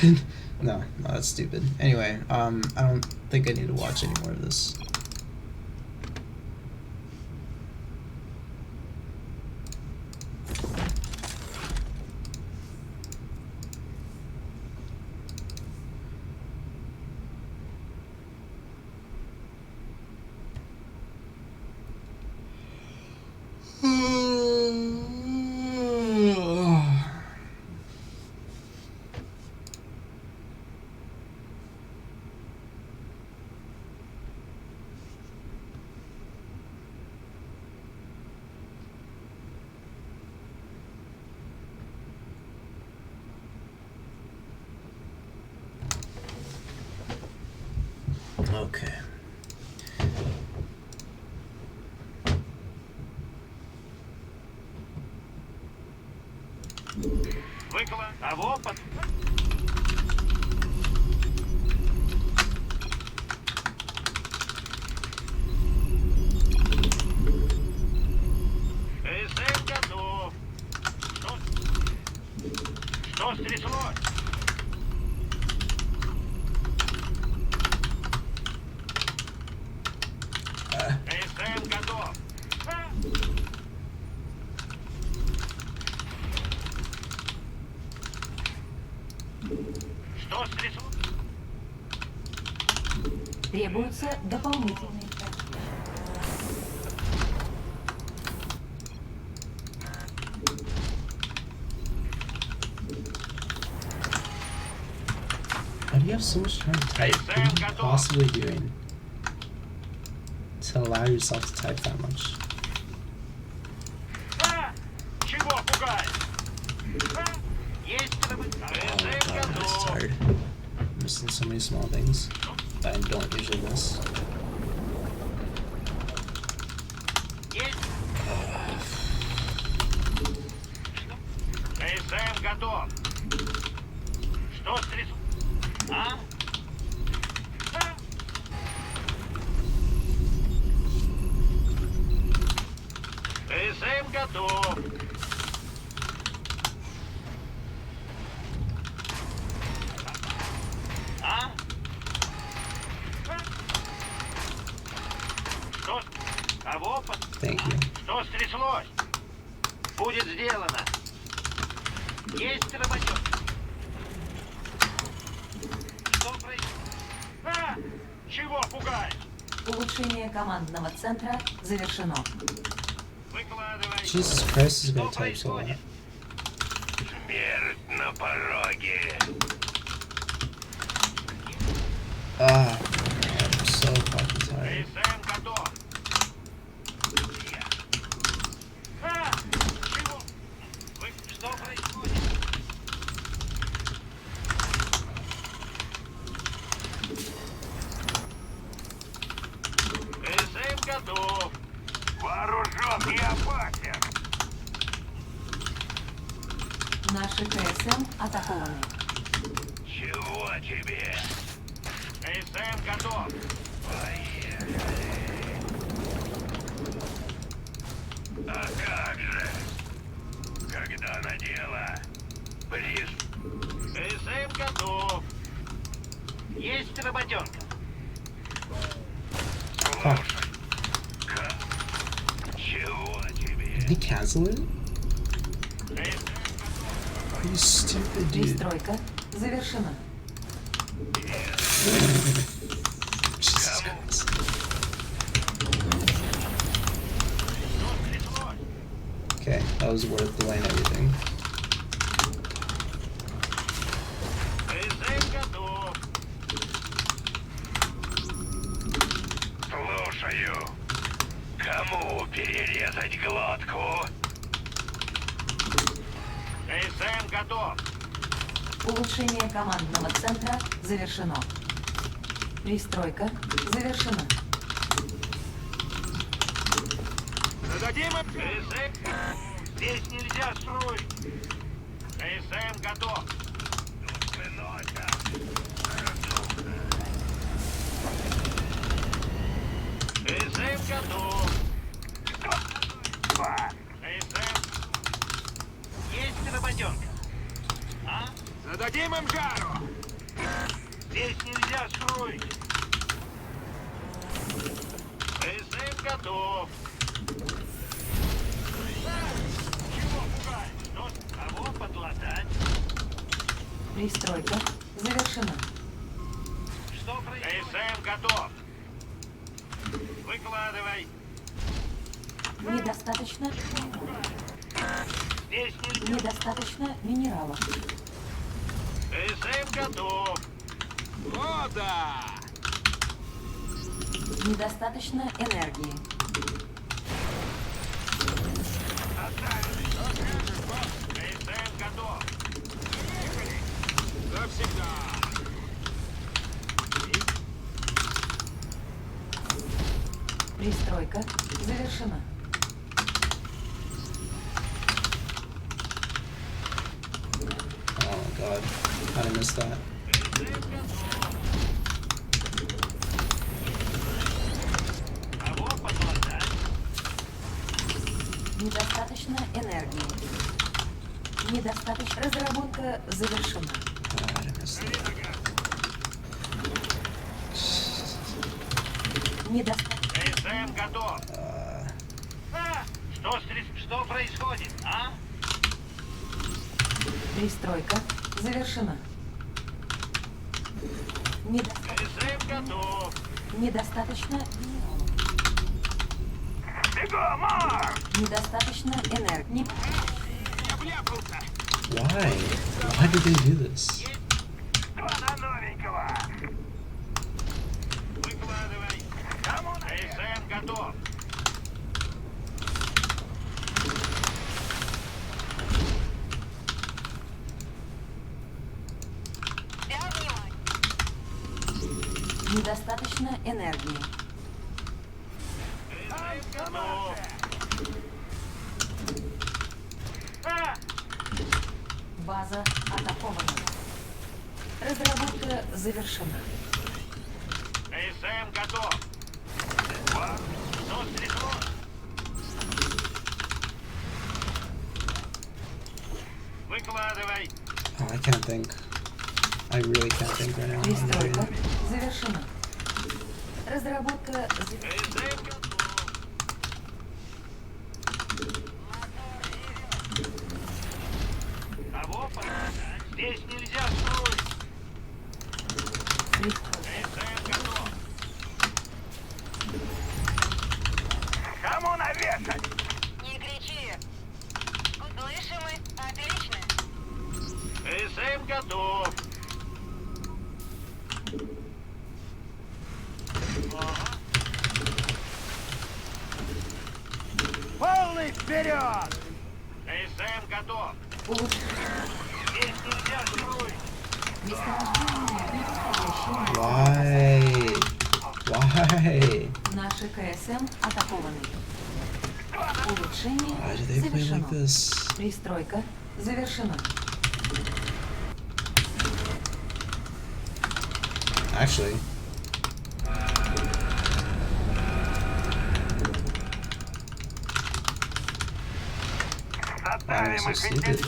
no, that's stupid. Anyway, I don't think I need to watch any more of this. Okay. Выклад. Того под... ПСМ готов. Что стряслось? ПСМ готов. Что стряслось? Требуются дополнительные шаги. Why do you have so much time to type? What are you possibly doing to allow yourself to type that much? Чего пугаешь? Есть Oh my god, this is hard. I'm missing so many small things that I don't usually miss. ПСМ готов. Что стряслось? А? ПСМ готов. А? Что? Кого? Thank you. Что стряслось? Будет сделано. Есть работёк. Что происходит? Чего пугаешь? Улучшение командного центра завершено. Выкладывай. Jesus Christ, is gonna type so lot. Смерть на пороге. Ah, I'm so fucking tired. ПСМ готов. Чего? Что происходит? ПСМ готов. Вооружен и опасен. Наши КСМ атакованы. Чего тебе? ПСМ готов. А как же? Когда на дело? Приз. ПСМ готов. Есть работенка. Fuck. Чего тебе? Did he cancel it? Are you stupid, dude? Пристройка завершена. Jesus Christ. Okay, that was worth delaying everything. ПСМ готов. Слушаю. Кому перерезать глотку? ПСМ готов. Улучшение командного центра завершено. Пристройка завершена. Зададим им ПСМ. Здесь нельзя строить. ПСМ готов. ПСМ готов. ПСМ. Есть работенка. А? Зададим им жару. Здесь нельзя строить. ПСМ готов. Чего пугаешь? Что? Кого подлатать? Пристройка завершена. Что происходит? ПСМ готов. Выкладывай. Недостаточно. Здесь нельзя. Недостаточно минералов. ТСМ готов. О, да! Недостаточно энергии. ТСМ готов. Завсегда. Пристройка завершена. Oh god, how did I miss that? Кого подложать? Недостаточно энергии. Недостаточно. Разработка завершена. How did I miss that? Недостаточно. ТСМ готов. Что происходит, а? Пристройка завершена. ТСМ готов. Недостаточно минералов. Бегом, Марк! Недостаточно энергии. Я вляпался. Why? Why did they do this? Два на новенького. Выкладывай. Кому ТСМ готов. Недостаточно энергии. ТСМ готов. База атакована. Разработка завершена. ТСМ готов. Что стряслось? Выкладывай. Oh, I can't think. I really can't think right now. I'm Пристройка not завершена. Разработка завершена. ТСМ готов. Кого подождать? Здесь нельзя строить. ТСМ готов. Кому навешать? Не кричи. Слышимы? Отлично. ТСМ готов. Полный вперед! ТСМ готов. Здесь нельзя строить. Месторождение неподходящее. Why? Why? Наши КСМ атакованы. Улучшение Why do they play завершено. like this? Пристройка завершена. Actually, I'm so stupid.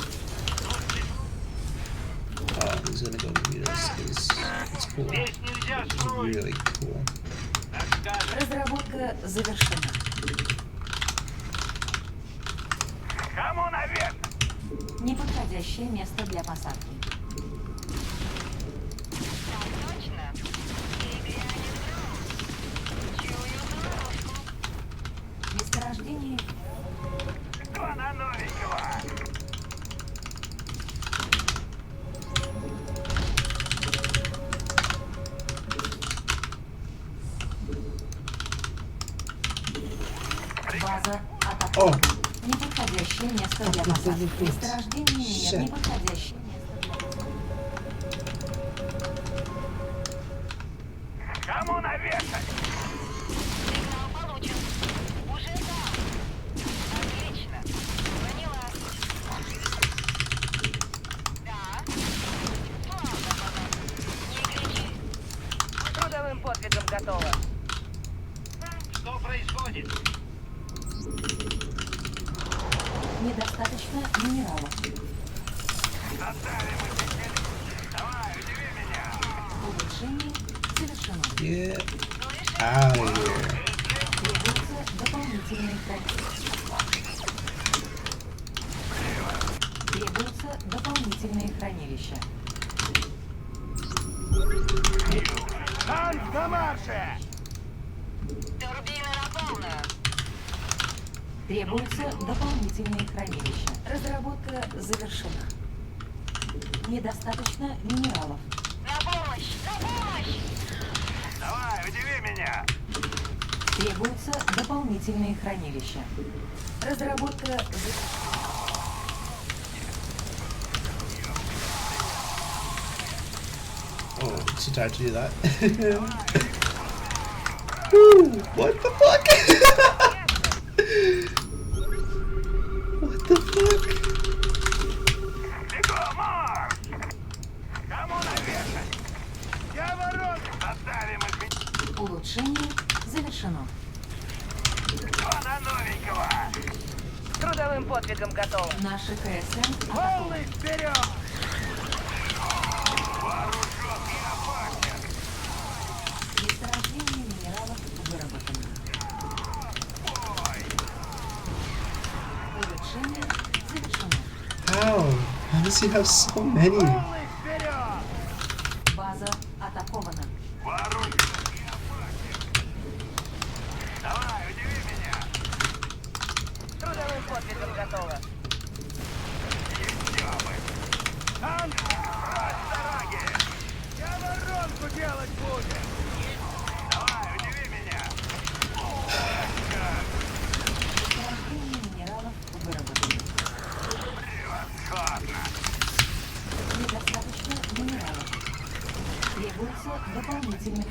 Oh, he's gonna go meet us because it's cool. Здесь нельзя It's строить. really cool. Так скажем. Разработка завершена. Кому наверх? Неподходящее место для посадки. Точно. И глянет дрон. Чую дрожку. Месторождение Кто на новенького? база О! атакована. Неподходящее место для посадки. Месторождение нет. Shit. Неподходящее место для посадки. Кому навешать? Сигнал получен. Уже там. Отлично. Поняла. Да. Славно, потом. Не кричи. Трудовым подвигом готово. Что происходит? Недостаточно минералов. Достали мы теперь. Давай, удиви меня. Улучшение завершено. Get out of here. Требуется дополнительные хранилища. Требуются дополнительные хранилища. Танк на марше! Турбины на полную. Требуются дополнительные хранилища. Разработка завершена. Недостаточно минералов. На помощь! На помощь! Давай, удиви меня! Требуются дополнительные хранилища. Разработка завершена. Oh, she tried to do that. Woo, what the fuck? What the fuck? Бегом! Кому навешать? Я ворот! Оставим их! Улучшение завершено. Кто на новенького? Трудовым подвигом готово. Наши КСМ Полный атакованы. вперед! Вооружен и опасен! Месторождение минералов выработано. Улучшение завершено. How? How does he have so many? Полный вперед! База атакована. Вооружен и опасен! Давай, удиви меня! Трудовым подвигом готово. Танк! Брось дороги! Я воронку делать будем! Давай, удиви меня! Месторождение минералов выработано. Превосходно! Недостаточно минералов. Требуется дополнительных.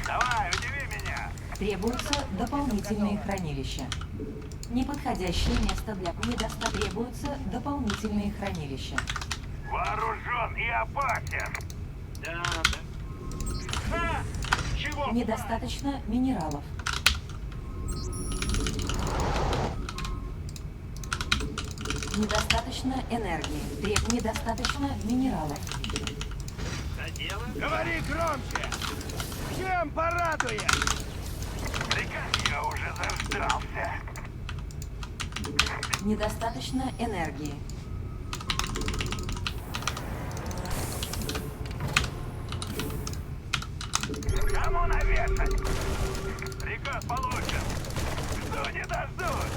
Давай, удиви меня! Требуются дополнительные хранилища. Неподходящее место для недостатка. Требуются дополнительные хранилища. Вооружен и опасен! Да. Ха! Чего? Недостаточно минералов. Недостаточно энергии. Недостаточно минералов. Говори громче! Чем порадует? Приказ я уже заждался. Недостаточно энергии. Кому навешать? Приказ получен. Жду не дождусь.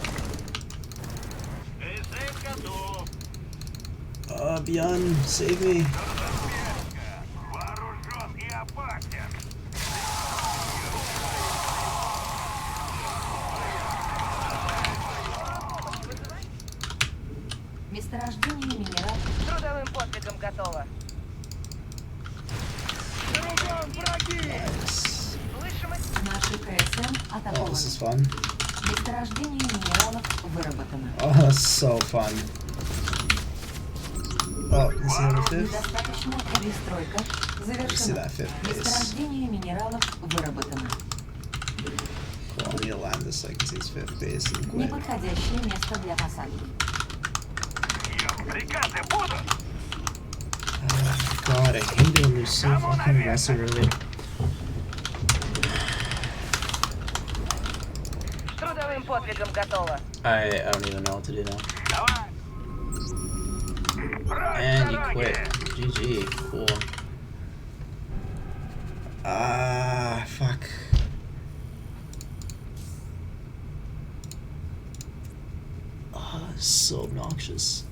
КСМ готов. Beyond, save me. Разведка. Вооружен и опасен. Месторождение минералов. Трудовым подвигом готово. Кругом враги! Nice. Слышимость. Наши КСМ Oh, атакованы. this is fun. Месторождение минералов выработано. Oh, that's so fun. Oh, you see that fifth? Недостаточно перестройка You see завершена. that fifth base? Месторождение минералов выработано. Cool, I need to land this like his fifth base and quit. Неподходящее место для посадки. Приказы будут? God, I hate it when they're so fucking aggressive early. Трудовым подвигом готово. I don't even know what to do now. Давай. Брось And you дороги! quit. GG. Cool. Ah, fuck. Oh, so obnoxious.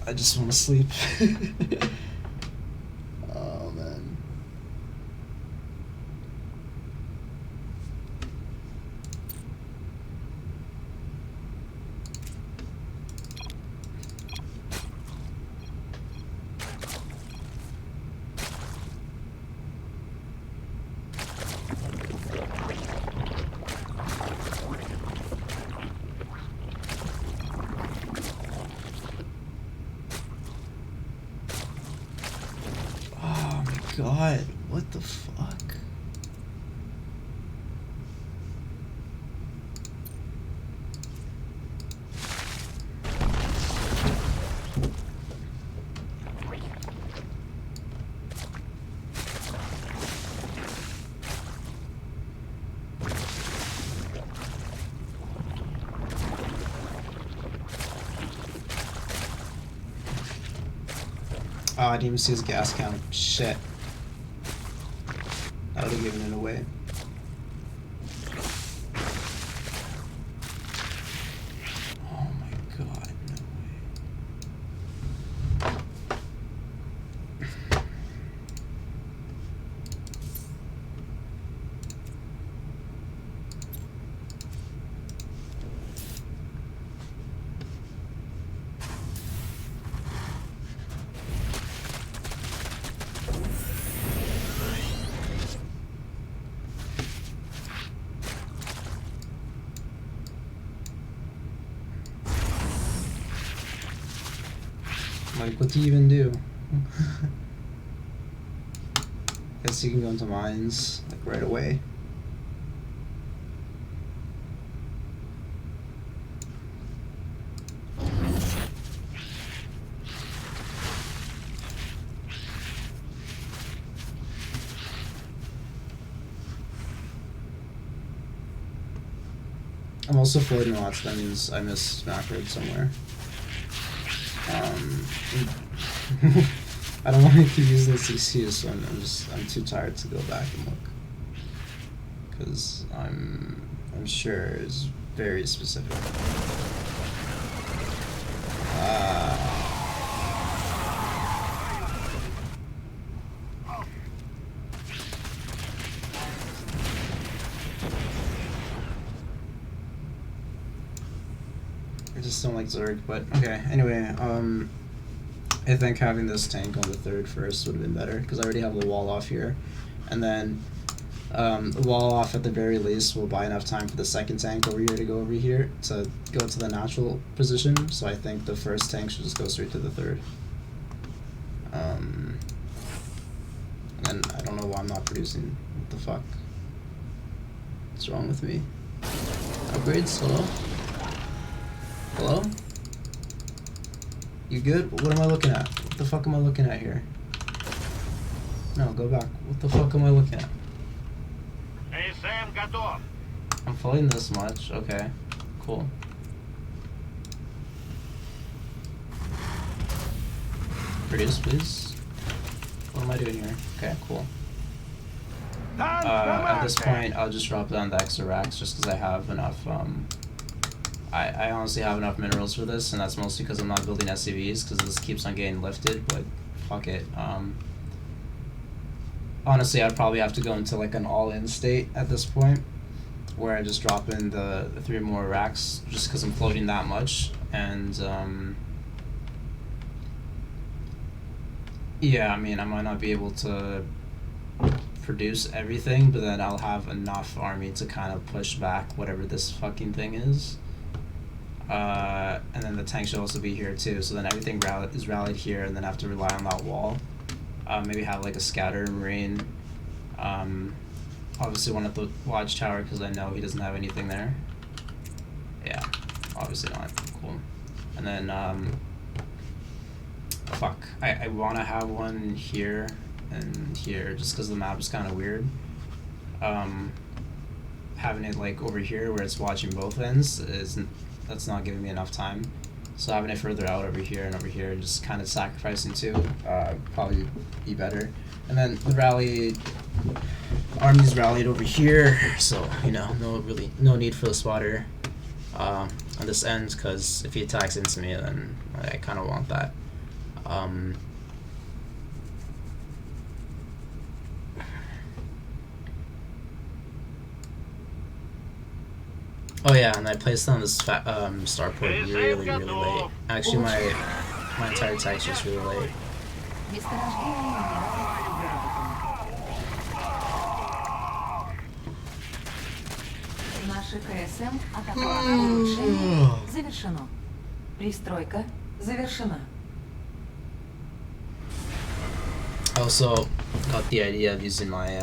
I just want to sleep. Oh man. Oh my god, what the fuck? Oh, I didn't even see his gas count. Shit. I would have given it away. Oh my god, no way. Like, what do you even do? Guess you can go into mines, like, right away. I'm also floating lots, that means I missed macro somewhere. I don't want to keep using this excuse, so I'm too tired to go back and look, because I'm sure it's very specific. I just don't like Zerg, but okay. Anyway, I think having this tank on the third first would have been better, because I already have the wall off here, and then the wall off at the very least will buy enough time for the second tank over here to go over here to go to the natural position. So I think the first tank should just go straight to the third. And then I don't know why I'm not producing. What the fuck? What's wrong with me? Upgrades? Hello? Hello? You good? What am I looking at? What the fuck am I looking at here? No, go back. What the fuck am I looking at? ТСМ готов. I'm floating this much. Okay. Cool. Produce, please. What am I doing here? Okay, cool. At this point, I'll just drop down the extra racks just because I have enough, I honestly have enough minerals for this, and that's mostly because I'm not building SCVs, because this keeps on getting lifted, but fuck it. Honestly, I'd probably have to go into like an all-in state at this point, where I just drop in the 3 more racks, just because I'm floating that much, and yeah, I mean, I might not be able to produce everything, but then I'll have enough army to kind of push back whatever this fucking thing is. And then the tank should also be here too, so then everything is rallied here, and then I have to rely on that wall. Maybe have like a scatter marine. Obviously one at the watchtower, because I know he doesn't have anything there. Yeah, obviously not. Cool. And then, fuck. I want to have one here and here, just because the map is kind of weird. Having it like over here where it's watching both ends that's not giving me enough time. So having it further out over here and over here, just kind of sacrificing two, probably be better. And then the army's rallied over here, so you know, no need for the spotter on this end, because if he attacks into me, then I kind of want that. Oh yeah, and I placed on this starport really late. Actually, my entire text is really late. Месторождение минералов обработано. Наши КСМ атаковали. Улучшение завершено. Пристройка завершена. I also got the idea of using my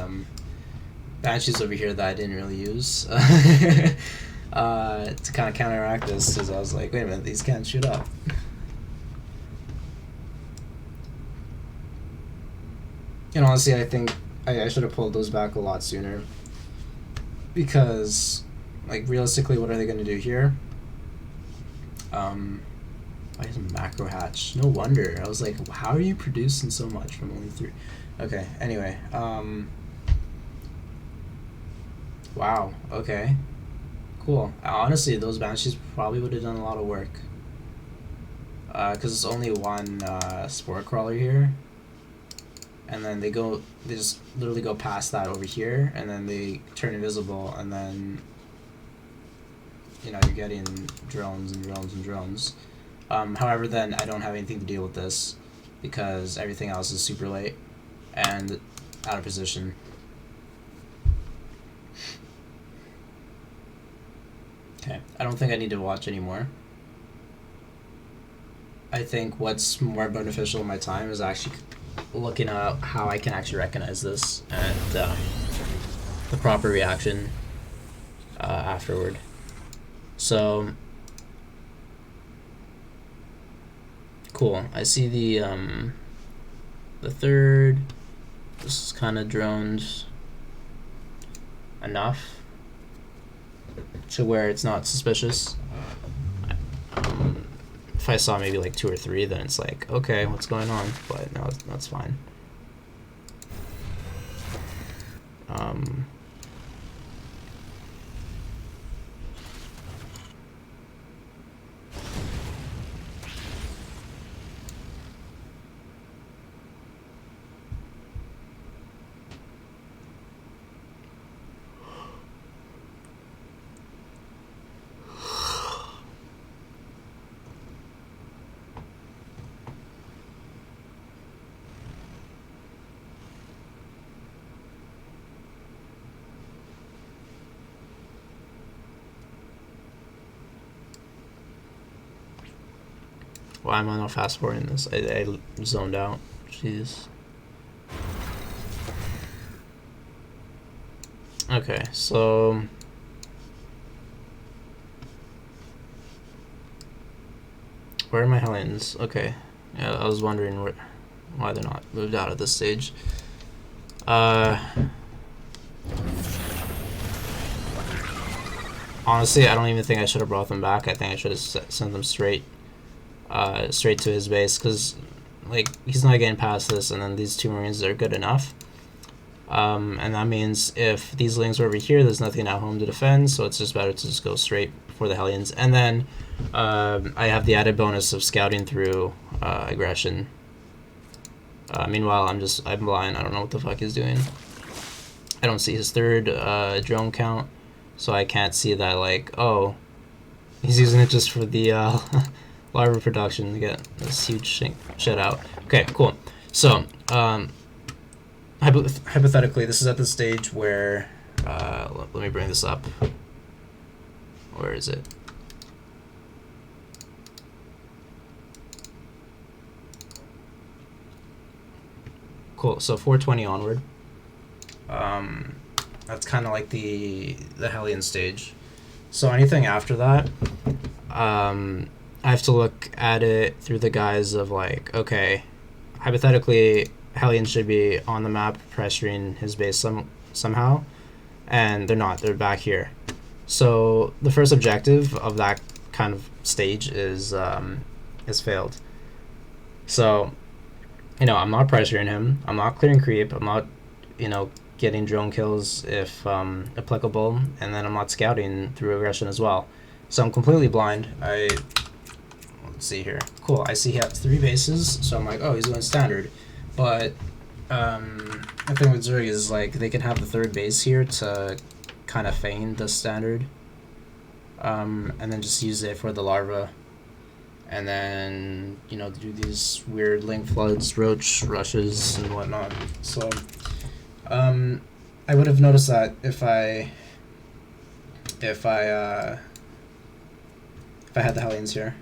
banshees over here that I didn't really use. To kind of counteract this, because I was like, wait a minute, these can't shoot up. And honestly, I think I should have pulled those back a lot sooner, because, like, realistically, what are they going to do here? Why is macro hatch? No wonder. I was like, how are you producing so much from only 3? Okay, anyway. Wow, okay. Cool. Honestly, those Banshees probably would have done a lot of work. Because it's only one Spore Crawler here. And then they just literally go past that over here, and then they turn invisible, and then, you know, you're getting drones and drones and drones. However, then I don't have anything to deal with this, because everything else is super late and out of position. Okay, I don't think I need to watch anymore. I think what's more beneficial in my time is actually looking at how I can actually recognize this and the proper reaction afterward. So cool. I see the third. This is kind of droned enough to where it's not suspicious. If I saw maybe like 2 or 3, then it's like, okay, what's going on? But no, that's fine. Why am I not fast forwarding this? I zoned out. Jeez. Okay, so where are my Hellions? Okay, yeah, I was wondering why they're not moved out at this stage. Honestly, I don't even think I should have brought them back. I think I should have sent them straight to his base, because like he's not getting past this, and then these 2 Marines are good enough. And that means if these Lings are over here, there's nothing at home to defend, so it's just better to just go straight for the Hellions. And then I have the added bonus of scouting through aggression. Meanwhile, I'm blind. I don't know what the fuck he's doing. I don't see his 3rd drone count, so I can't see that, like, oh, he's using it just for the larva production to get this huge shit out. Okay, cool. So, hypothetically, this is at the stage where, let me bring this up. Where is it? Cool, so 420 onward. That's kind of like the Hellion stage. So anything after that, I have to look at it through the guise of like, okay, hypothetically, Hellions should be on the map pressuring his base somehow, and they're not. They're back here. So the first objective of that kind of stage is failed. So, you know, I'm not pressuring him. I'm not clearing creep. I'm not, you know, getting drone kills if applicable, and then I'm not scouting through aggression as well. So I'm completely blind. Let's see here. Cool. I see he has 3 bases, so I'm like, oh, he's going standard. But the thing with Zerg is like they can have the 3rd base here to kind of feign the standard, and then just use it for the larva, and then, you know, do these weird link floods, roach rushes, and whatnot. So I would have noticed that if I had the Hellions here.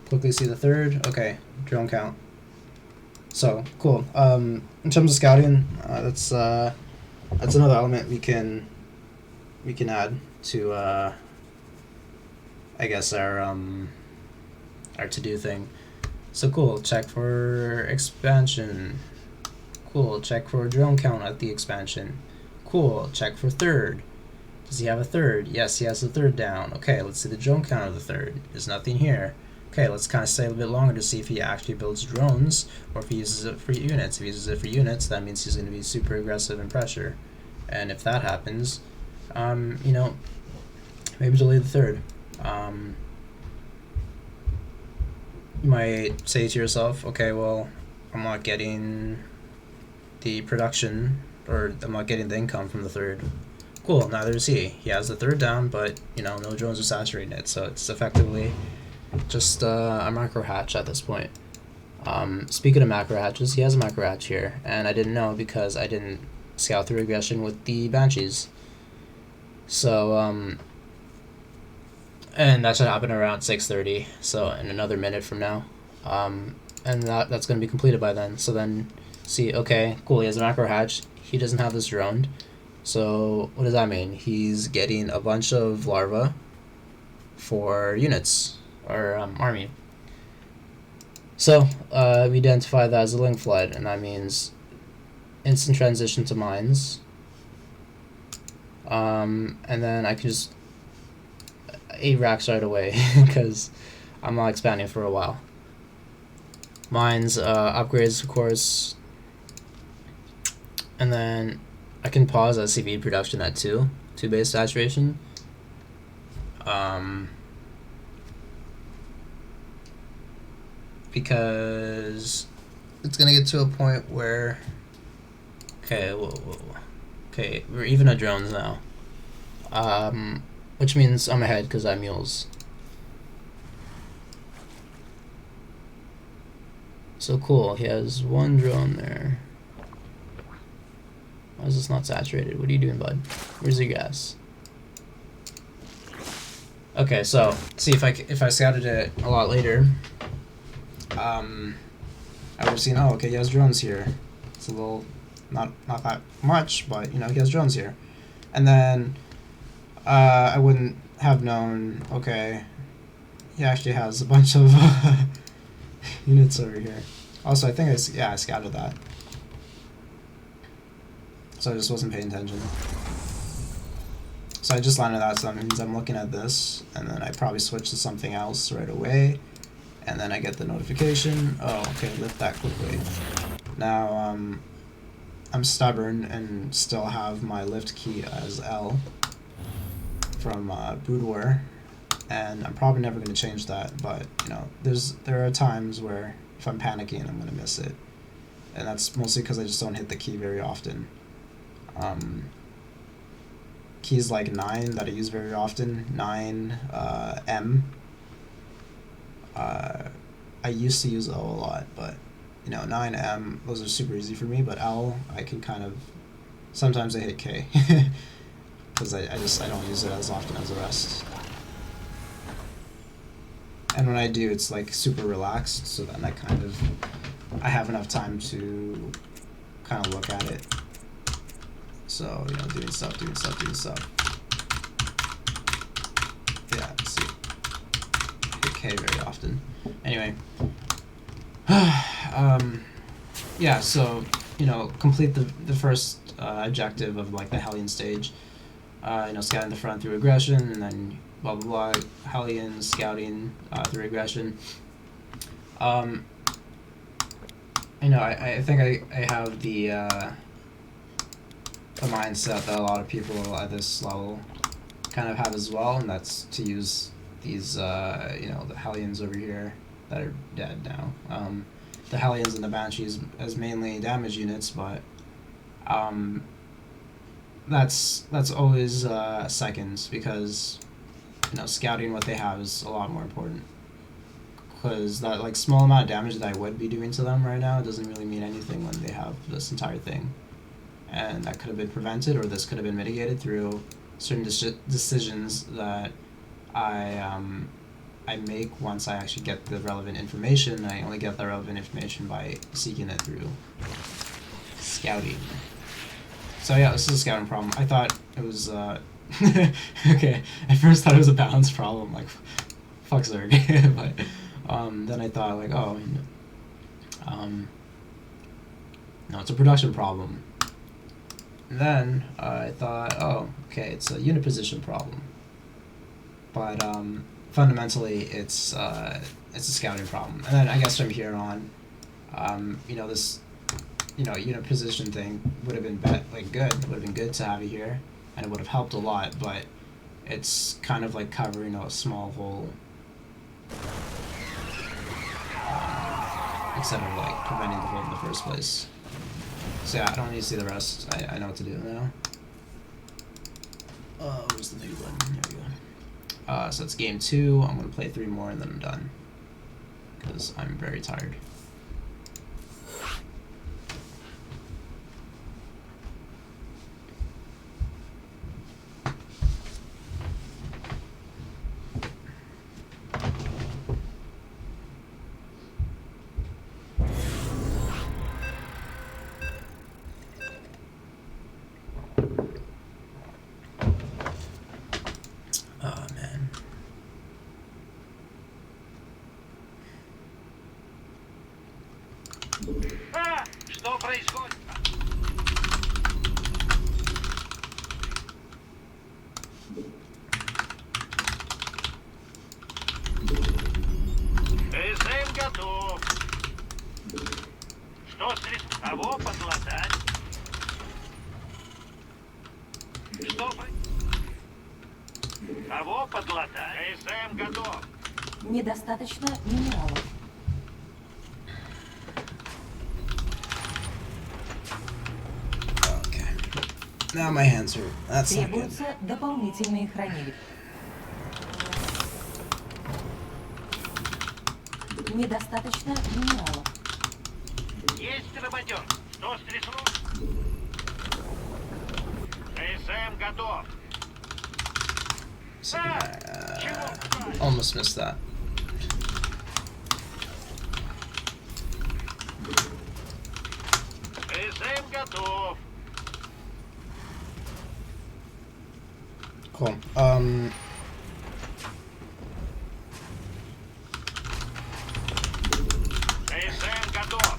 Quickly see the 3rd. Okay, drone count. So cool. In terms of scouting, that's another element we can add to I guess our to-do thing. So cool. Check for expansion. Cool. Check for drone count at the expansion. Cool. Check for 3rd. Does he have a 3rd? Yes, he has the 3rd down. Okay, let's see the drone count of the 3rd. There's nothing here. okay, let's kind of stay a bit longer to see if he actually builds drones or if he uses it for units. If he uses it for units, that means he's going to be super aggressive in pressure. And if that happens, you know, maybe delay the third. You might say to yourself, okay, well, I'm not getting the production, or I'm not getting the income from the third. Cool, neither is he. He has the third down, but, you know, no drones are saturating it, so it's effectively just a macro hatch at this point. Speaking of macro hatches, he has a macro hatch here, and I didn't know because I didn't scout through aggression with the Banshees. So, and that should happen around 6:30, so in another minute from now. And that's going to be completed by then. So then, see, okay, cool, he has a macro hatch, he doesn't have this droned. So, what does that mean? He's getting a bunch of larvae for units, or army. So, we identify that as a link flood, and that means instant transition to mines. And then I can just 8 racks right away, because I'm not expanding for a while. Mines, upgrades, of course. And then I can pause SCV production at 2 base saturation. Because it's gonna get to a point where, okay, okay, we're even at drones now. Which means I'm ahead because I have mules. So cool, he has 1 drone there. Why is this not saturated? What are you doing, bud? Where's your gas? Okay, so see if I scouted it a lot later, I would have seen, oh, okay, he has drones here. It's a little, not that much, but you know, he has drones here. And then I wouldn't have known, okay, he actually has a bunch of units over here. Also, I think I scouted that. So I just wasn't paying attention. So I just landed that, so that means I'm looking at this, and then I probably switch to something else right away, and then I get the notification. Oh, okay, lift that quickly. Now, I'm stubborn and still have my lift key as L from Boudoir, and I'm probably never going to change that, but, you know, there are times where if I'm panicking, I'm going to miss it. And that's mostly because I just don't hit the key very often. Keys like 9 that I use very often, 9, M. I used to use O a lot, but, you know, 9, M, those are super easy for me, but L, I can kind of, sometimes I hit K, because I don't use it as often as the rest. And when I do, it's like super relaxed, so then I have enough time to kind of look at it. So, you know, doing stuff. Yeah, see. Hit K very often. Anyway. Yeah, so, you know, complete the first objective of, like, the Hellion stage. You know, scouting the front through aggression, and then blah, blah, blah. Hellion, scouting through aggression. You know, I think I have the mindset that a lot of people at this level kind of have as well, and that's to use these, you know, the Hellions over here that are dead now. The Hellions and the Banshees as mainly damage units, but that's always seconds, because, you know, scouting what they have is a lot more important. Because that, like, small amount of damage that I would be doing to them right now doesn't really mean anything when they have this entire thing. And that could have been prevented, or this could have been mitigated through certain decisions that I make once I actually get the relevant information. I only get the relevant information by seeking it through scouting. So yeah, this is a scouting problem. I thought it was, okay, at first I thought it was a balance problem, like, fuck Zerg, but then I thought, like, oh, no, it's a production problem. And then I thought, oh, okay, it's a unit position problem. But fundamentally, it's it's a scouting problem. And then I guess from here on, this, unit position thing would have been good. It would have been good to have it here, and it would have helped a lot. But it's kind of like covering a small hole instead of like preventing the hole in the first place. So yeah, I don't need to see the rest. I know what to do now. Where's the new button? There we go. So it's game 2. I'm gonna play 3 more and then I'm done, because I'm very tired. Oh man. Что происходит? ТСМ готов. Что средств? Кого подлатать? Что Кого подлатать? ТСМ готов. Недостаточно минералов. Okay. Now my hands are. That's not good. Требуются дополнительные хранилища. Недостаточно минералов. Есть работёр. Что стряслось? ТСМ готов. Almost missed that. ТСМ готов. Cool. ТСМ готов.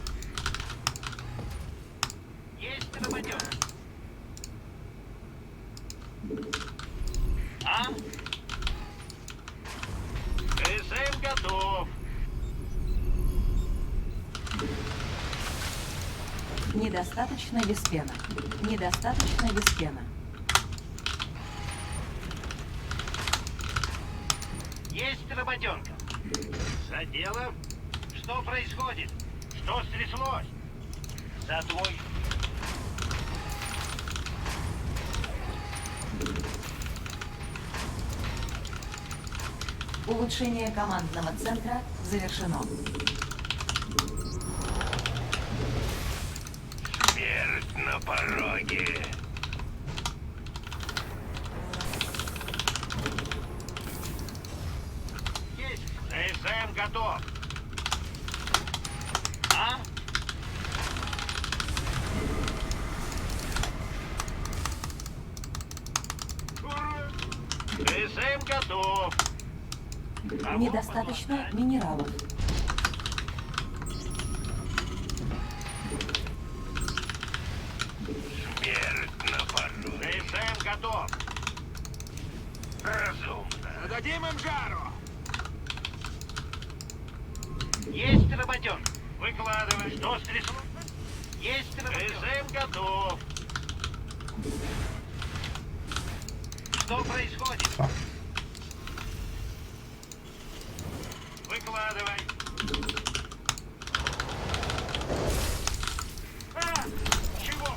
Есть работёр. А? ТСМ готов. Недостаточно виспена. Недостаточно виспена. Есть работенка. За дело. Что происходит? Что стряслось? За твой... Улучшение командного центра завершено. Смерть на пороге. Есть. ТСМ готов. А? ТСМ готов. Недостаточно минералов. Смерть на пороге. ТСМ готов. Разумно. Дадим им жару. Есть работенка. Выкладывай. Что стряслось? Есть работенка. ТСМ готов. Что происходит? Выкладывай. А! Чего?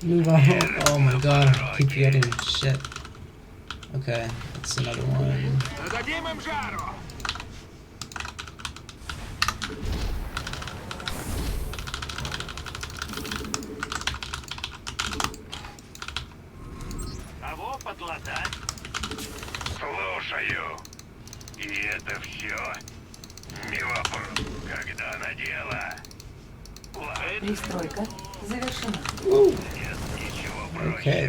Move on. Oh my god, I keep getting shit. Okay, that's another one. Дадим им жару. Кого подлатать? Слушаю. И это все. Не вопрос. Когда на дело? Ладно. Пристройка завершена. Нет ничего проще. Okay.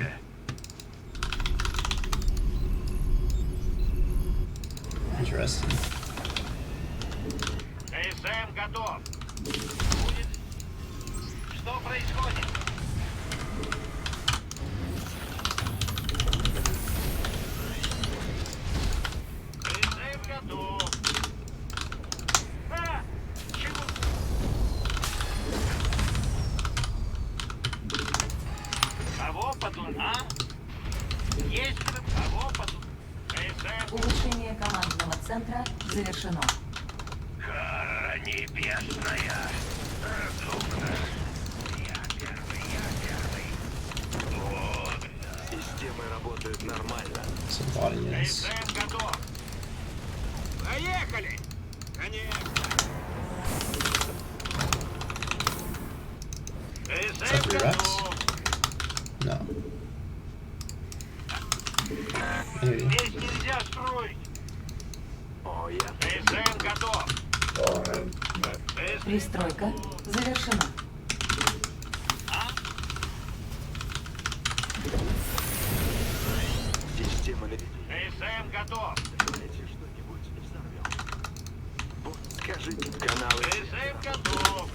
Interesting. ТСМ готов. Будет. Что происходит? ТСМ готов. А? Есть кого под... ПСМ. Улучшение командного центра завершено. Кара небесная. Разумно. Я первый. Вот. Системы работают нормально. Some body units. ПСМ готов. Поехали. Конечно. Is that ПСМ 3 reps? готов. No. Maybe. Здесь нельзя строить. О, я ПСМ готов. Торрен на ПСМ. Пристройка завершена. система наведения. ПСМ готов. Давайте что-нибудь взорвем. Вот, скажите, каналы. ПСМ готов.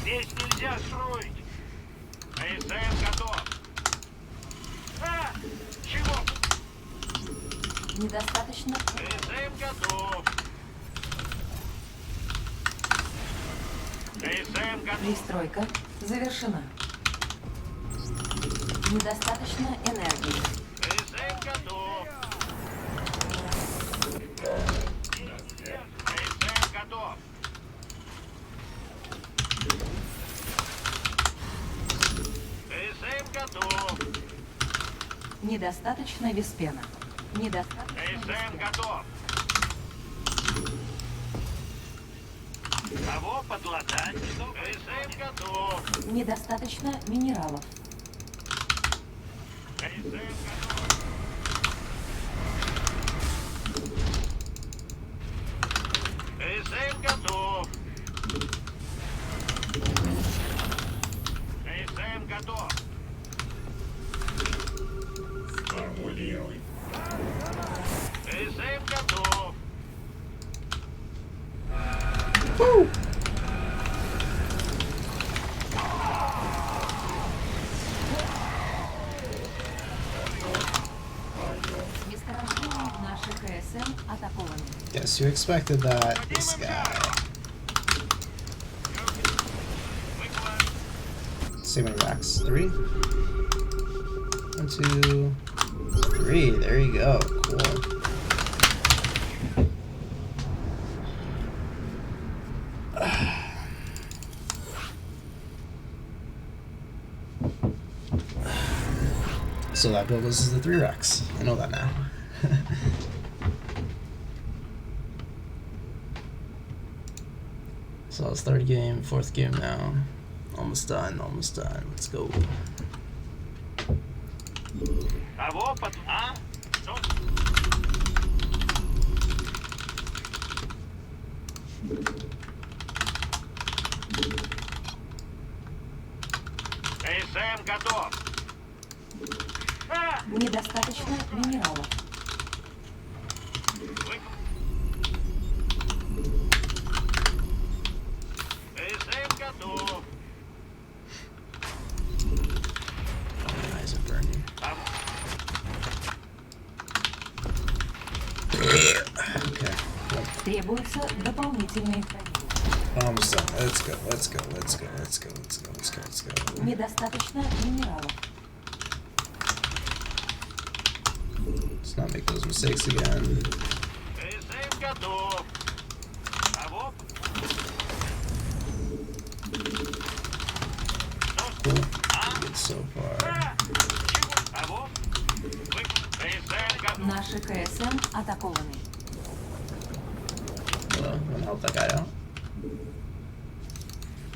Здесь нельзя строить. ПСМ готов. А! Чего? Недостаточно. ПСМ готов. ПСМ готов. Пристройка завершена. Недостаточно энергии. ПСМ готов. ПСМ готов. ПСМ готов. Недостаточно виспена. Недостаточно ПСМ виспена. готов. Кого подлатать? ПСМ готов. Недостаточно минералов. ПСМ готов. ПСМ готов. ПСМ готов. сформулируй. ПСМ готов. Месторождение наших КСМ атакованы. Yes, you expected that. This guy. See many racks. 3. 1, 2, 3. There you go. Cool. So that build is the 3 racks. I know that now. So it's 3rd game, 4th game now. Almost done, almost done. Let's go. Кого под... А? Что? ПСМ готов. А! Недостаточно минералов. ПСМ готов. My eyes are burning. Okay. Cool. Требуется дополнительные хранилища. Almost done. Let's go, let's go, let's go, let's go, let's go, let's go, let's go. Недостаточно минералов. Let's not make those mistakes again. ПСМ готов. Кого? Cool. Good so far. А! Чего? Кого? ПСМ готов. Наши КСМ атакованы. Well, wanna help that guy out?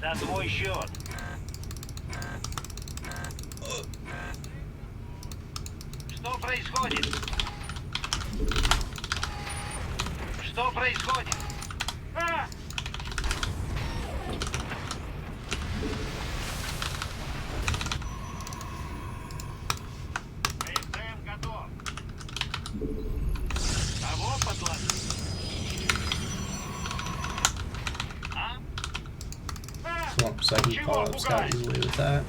За твой счет. Что происходит? Что происходит? А! ПСМ готов. Кого подложить? А? Cool. So I can follow up Scott easily with that.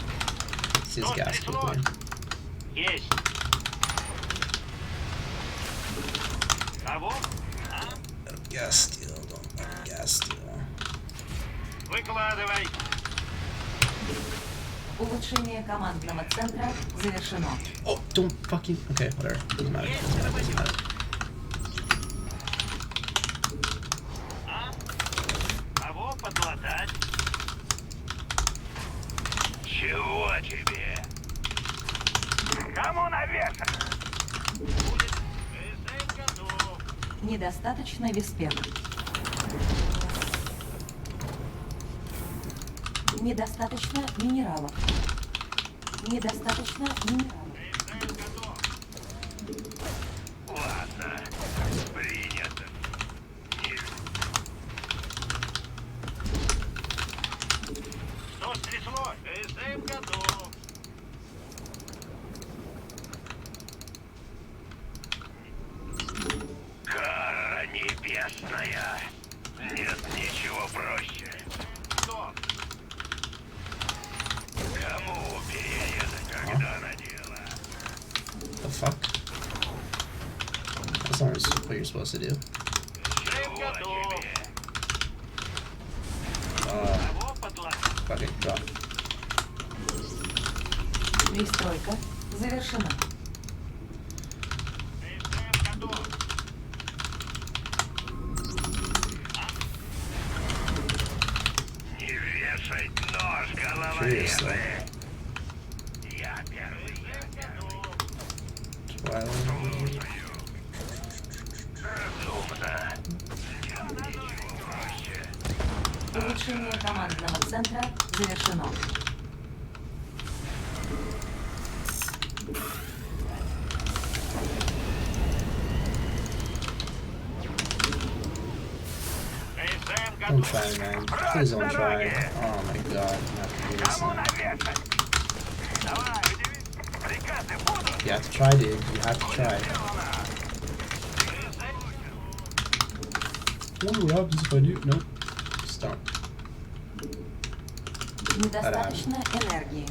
See his gas quickly. Есть. Кого? А? Let him gas steal. Don't let him gas steal. Выкладывай. Улучшение командного центра завершено. Oh, don't fucking... Okay, whatever. Doesn't matter. Doesn't matter. Кого подлатать? Чего тебе? Кому навешать? Будет ПТ готов. Недостаточно виспен. Недостаточно минералов. Недостаточно минералов. ПТ готов. Ладно, принято. Что стряслось? ПТ готов. Кара небесная. Нет ничего проще. Что? Кому переезать, когда надела? The fuck? That's not what you're supposed to do. Шеф готов. Кого подлатать? Fuck it, drop. Пристройка завершена. ПТ готов. Не вешать нож, головорезы. Я первый. Twilight. Разумно. Улучшение командного центра завершено. ПТ Don't готов. try, man. Please don't try. Oh my god. I'm not gonna do this Кому now. навешать? Давай, приказы будут. You have to try, dude. You have to try. What happens if I do? Nope. Just don't. Недостаточно энергии.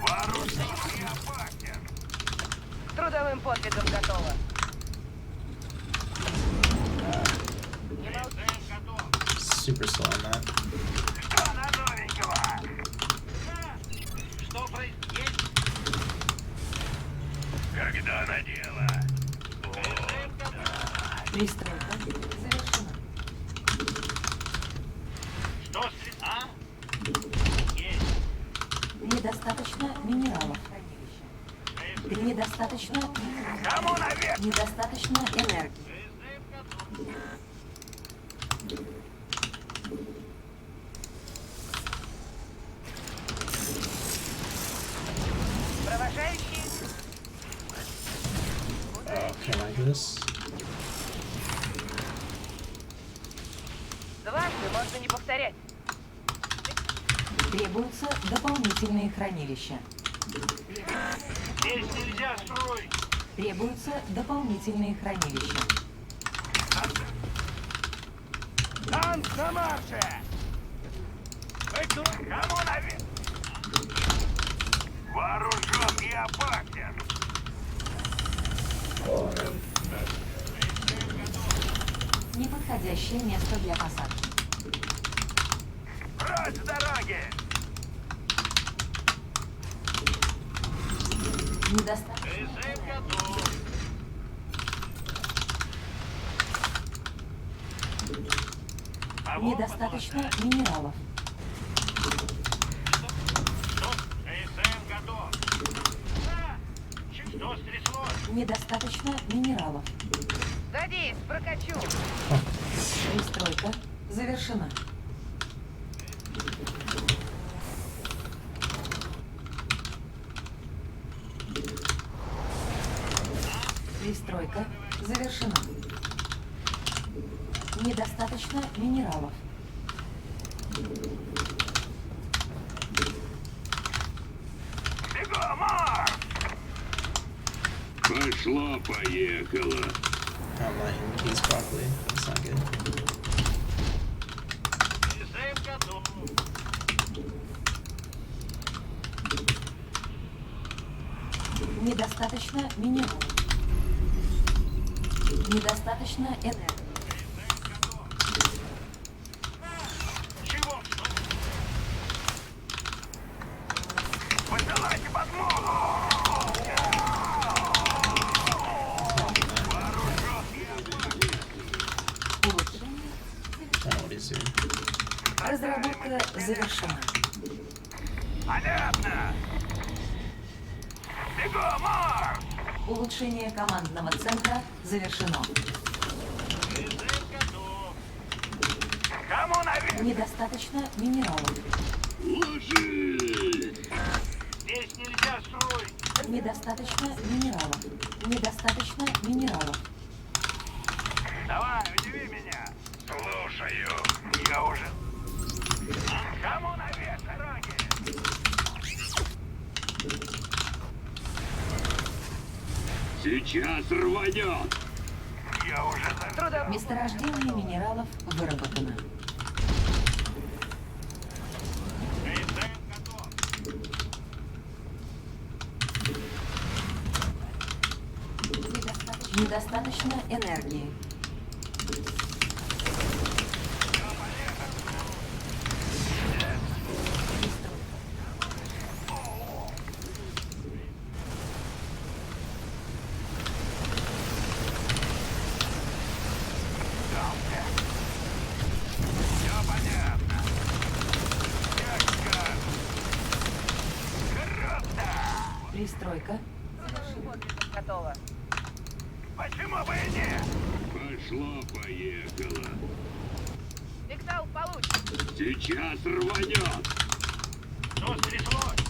Вооружение опасен. Трудовым подвигом готово. ПТ готов. Super slow on that. Что на новенького? Что происходит? Когда надела? ПТ готов. Пристройка завершена. Что стрит? А? Есть. Недостаточно минералов. Недостаточно. Кому наверх? Недостаточно энергии. ПТ готов. Провожающий. Oh, can I do this? Дважды можно не повторять. Требуются дополнительные хранилища. Здесь нельзя строить. Требуются дополнительные хранилища. Танк на марше! Кому наверх? Вооружен и опасен. Неподходящее место для посадки. Прочь с дороги! Недостаточно. ПТ готов. Недостаточно минералов. ПТ готов. Что стряслось? Недостаточно минералов. Садись, прокачу. Пристройка завершена. Пристройка завершена. Недостаточно минералов. Бегом, марш! Пошло-поехало. I'm not hitting the keys properly. That's not good. ПТ готов. Недостаточно минералов. Недостаточно энергии. Чего? pretty soon. Разработка завершена. Понятно. Бегом, Марк! Улучшение командного центра завершено. Призыв готов. Кому наверх? Недостаточно минералов. Здесь нельзя строить. Недостаточно минералов. Недостаточно минералов. Давай, удиви меня. Слушаю. Я уже... Кому наверх, дороги? Сейчас рванет! Я уже за... Трудовой... Месторождение минералов выработано. Призыв готов. Недостаточно энергии. Все понятно. Дядька. Круто! Пристройка. Готово. Почему бы и нет? Пошло-поехало. Сигнал получен. Сейчас рванет! Что стряслось?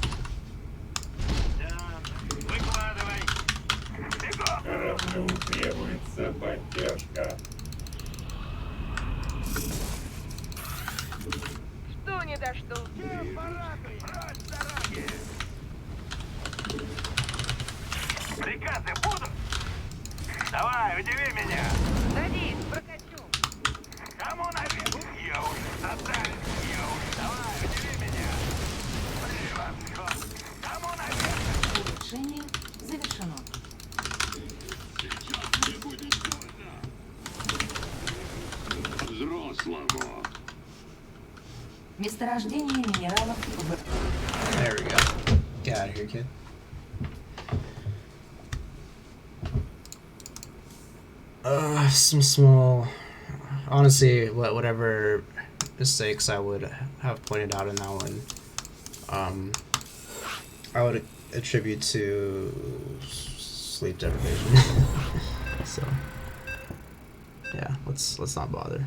Да, выкладывай. Бегом! Кораблю требуется поддержка. Что не дожду? Все аппараты, прочь с дороги! Приказы будут? Давай, удиви меня! Садись, прокачу. Кому наверх? Я уже задаю. Я уже... Давай, удиви меня! Превосходно! Кому наверх? Улучшение завершено. Сейчас не будет больно! Взрослому! Месторождение минералов There we go. Get out of here, kid. Some small, honestly, whatever mistakes I would have pointed out in that one, I would attribute to sleep deprivation. So, yeah, let's not bother.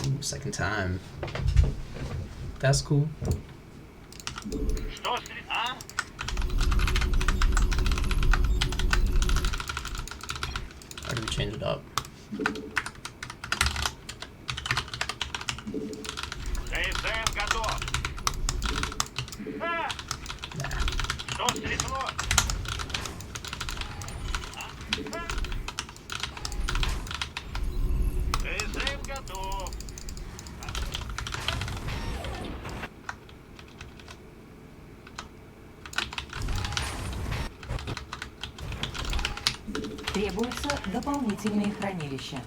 Ooh, second time. That's cool. Что стряслось? А? Or do we change it up? ТСМ готов. А! Nah. Что стряслось? ТСМ готов. требуются дополнительные хранилища.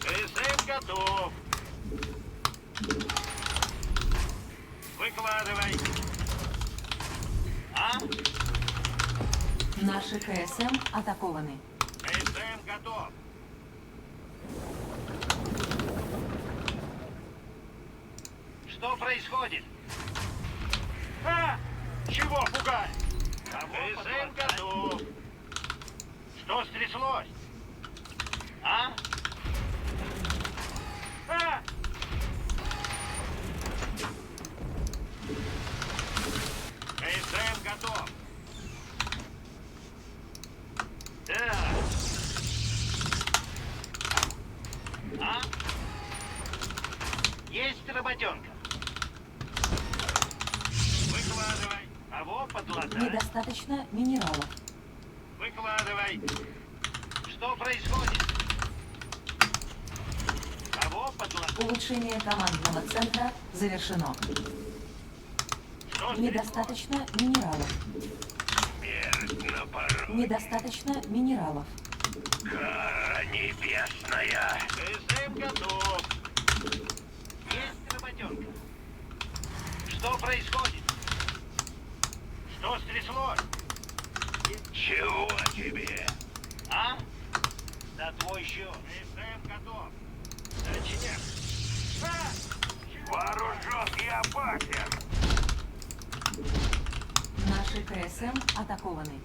ТСМ готов. Выкладывай. А? Наши КСМ атакованы. ТСМ готов. Что происходит? А! Чего пугать? ТСМ готов. Что стряслось? А? А! ТСМ готов. Да. А? Есть работенка. Выкладывай. А вот подлатать. Недостаточно минералов. Выкладывай. Что происходит? Кого подлатать? Улучшение командного центра завершено. Что Недостаточно минералов. смерть на порог? Недостаточно минералов. Кара Небесная. ПСМ готов. Есть работенка. Что происходит? Что стряслось? Чего тебе? А? На твой счет. ПСМ готов. Начинай. Вооружен и опасен. Наши КСМ атакованы.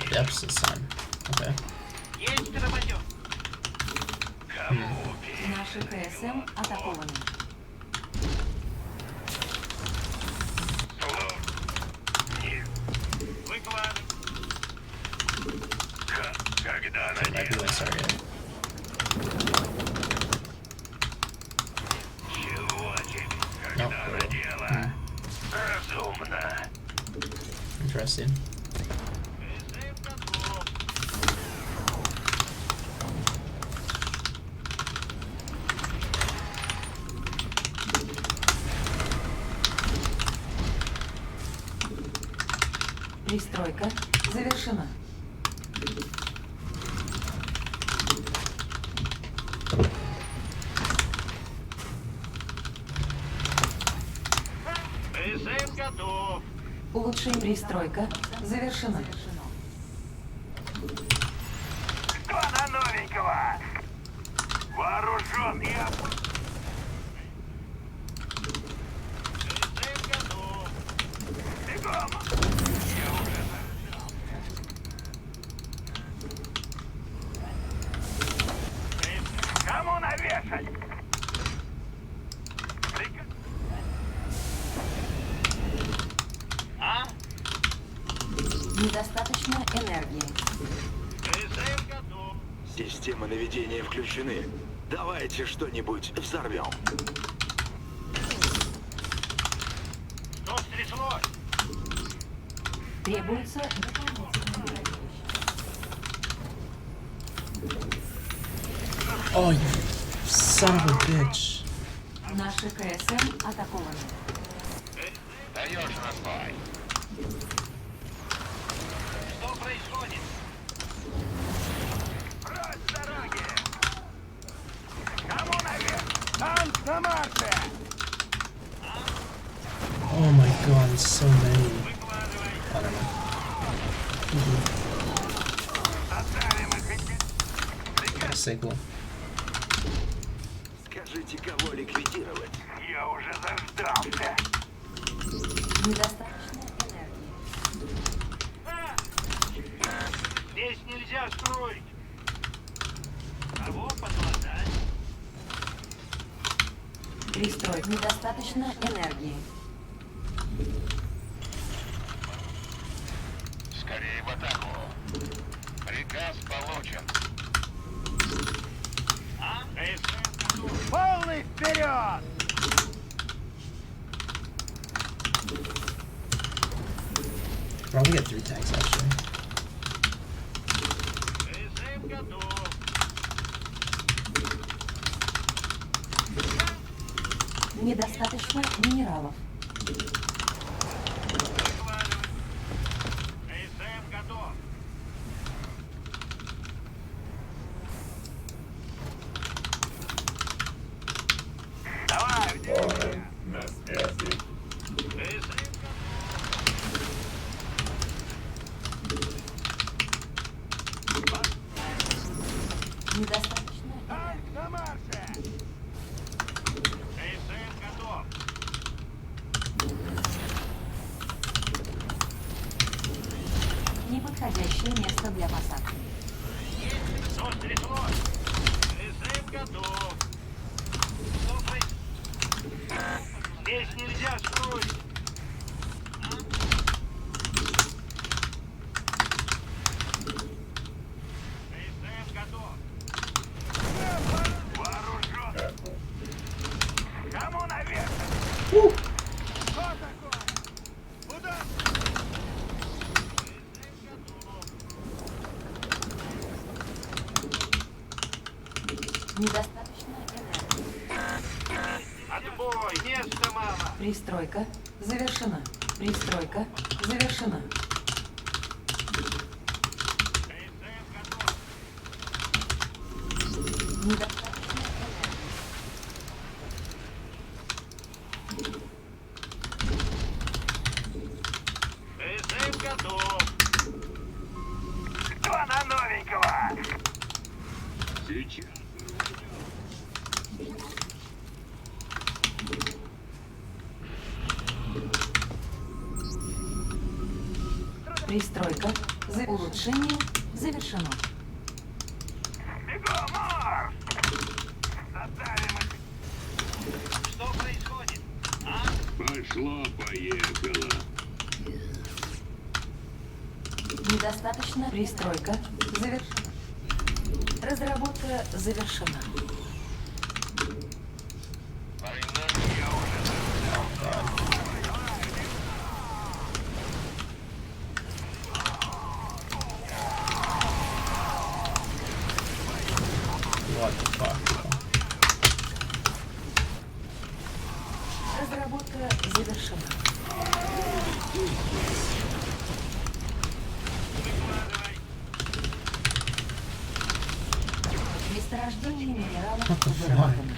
Depths this time. Okay. Есть работенка. Кому Наши КСМ атакованы. Выкладывай. Когда Might be надел? like sorry. Чего тебе? No. Когда надела? Разумно. Interesting. ПСМ готов. Пристройка завершена. ПСМ готов. Улучшение. Пристройка завершена. Что на новенького? Вооружен и опасен. ПСМ готов. Бегом. Я уже заждался. Кому навешать? А? Недостаточно энергии. ПСМ готов. Системы наведения включены. Давайте что-нибудь взорвем. Что стряслось? Требуется дополнительная. Oh, you son of a bitch. Наши КСМ атакованы. Даешь разбой. Что происходит? Прочь с дороги! Кому наверх? Танк на марше! Oh my god, there's so many. Выкладывай. I don't know. Оставим их. Got a sequel. Скажите, кого ликвидировать? Я уже заждался. Недостаточно энергии. Здесь нельзя строить. Кого подлатать? Пристройка. Недостаточно энергии. Скорее в атаку. Приказ получен. А? ПСМ готов. Полный вперед! Probably get 3 tanks actually. ПСМ готов. Недостаточно минералов. Выкладывай. ПСМ готов. Давай, Ворон на связи. ПСМ Недостаточно танк энергии. на марше! ПСМ готов. Неподходящее место для посадки. Что стряслось? ПСМ готов. Что происходит? Здесь нельзя строить. ПСМ готов. Вооружен! Кому наверх? Что такое? Куда? Недостаточно энергии. Отбой, место мало. Пристройка завершена. Пристройка завершена. ПСМ готов. Недостаточно ПТ готов. Кто на новенького? Сейчас. пристройка. Улучшение завершено. Бегом, Марс! Задавим их. Что происходит? Пошло-поехало. Недостаточно. Пристройка завершена. Разработка завершена. What the fuck? Разработка завершена. Месторождение минералов What the fuck? выработано.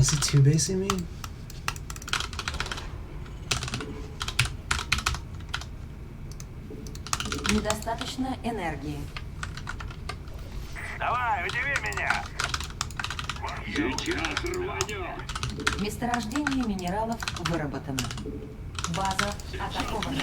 Is he two basing me? Недостаточно энергии. Давай, удиви меня. Сейчас рванет. Месторождение минералов выработано. База атакована.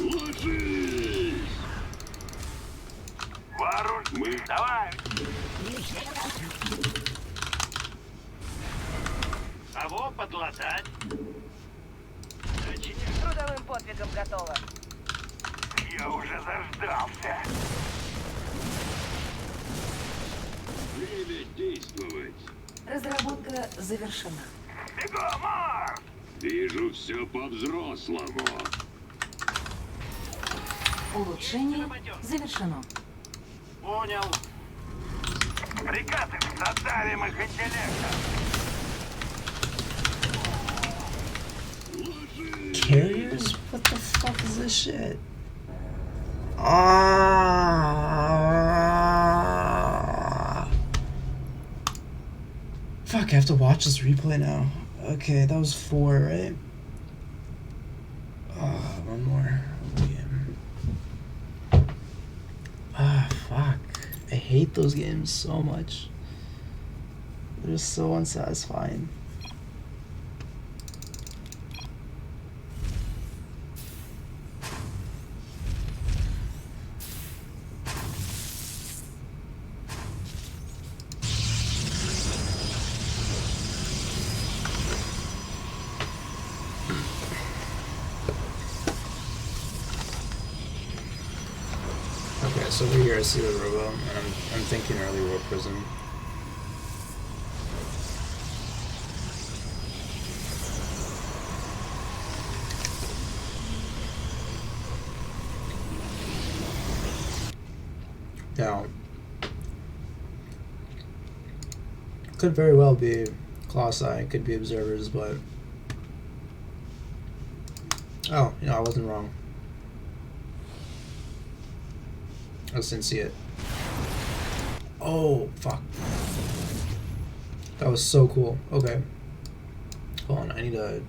Ложись. Вооруж. Мы Давай. Кого подлатать? Трудовым подвигом готово. Я уже заждался. время действовать. Разработка завершена. Бегом, Марс! Вижу все по-взрослому. Улучшение завершено. Понял. Приказы задавим их интеллектом. Carriers? What the fuck is this shit? Fuck, I have to watch this replay now. Okay, that was 4, right? One more. Fuck. I hate those games so much. They're so unsatisfying. Okay, so over here I see the robo, and I'm thinking early world prison. Now, could very well be Colossi, could be observers, but oh, you know, I wasn't wrong. I just didn't see it. Oh, fuck. That was so cool. Okay. Hold on, I need to...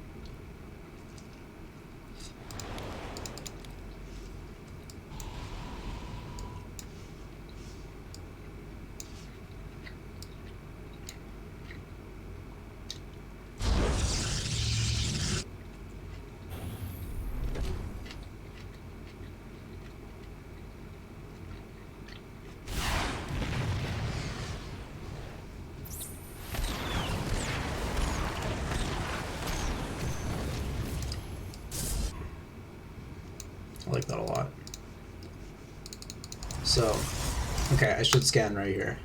I like that a lot. So, okay, I should scan right here.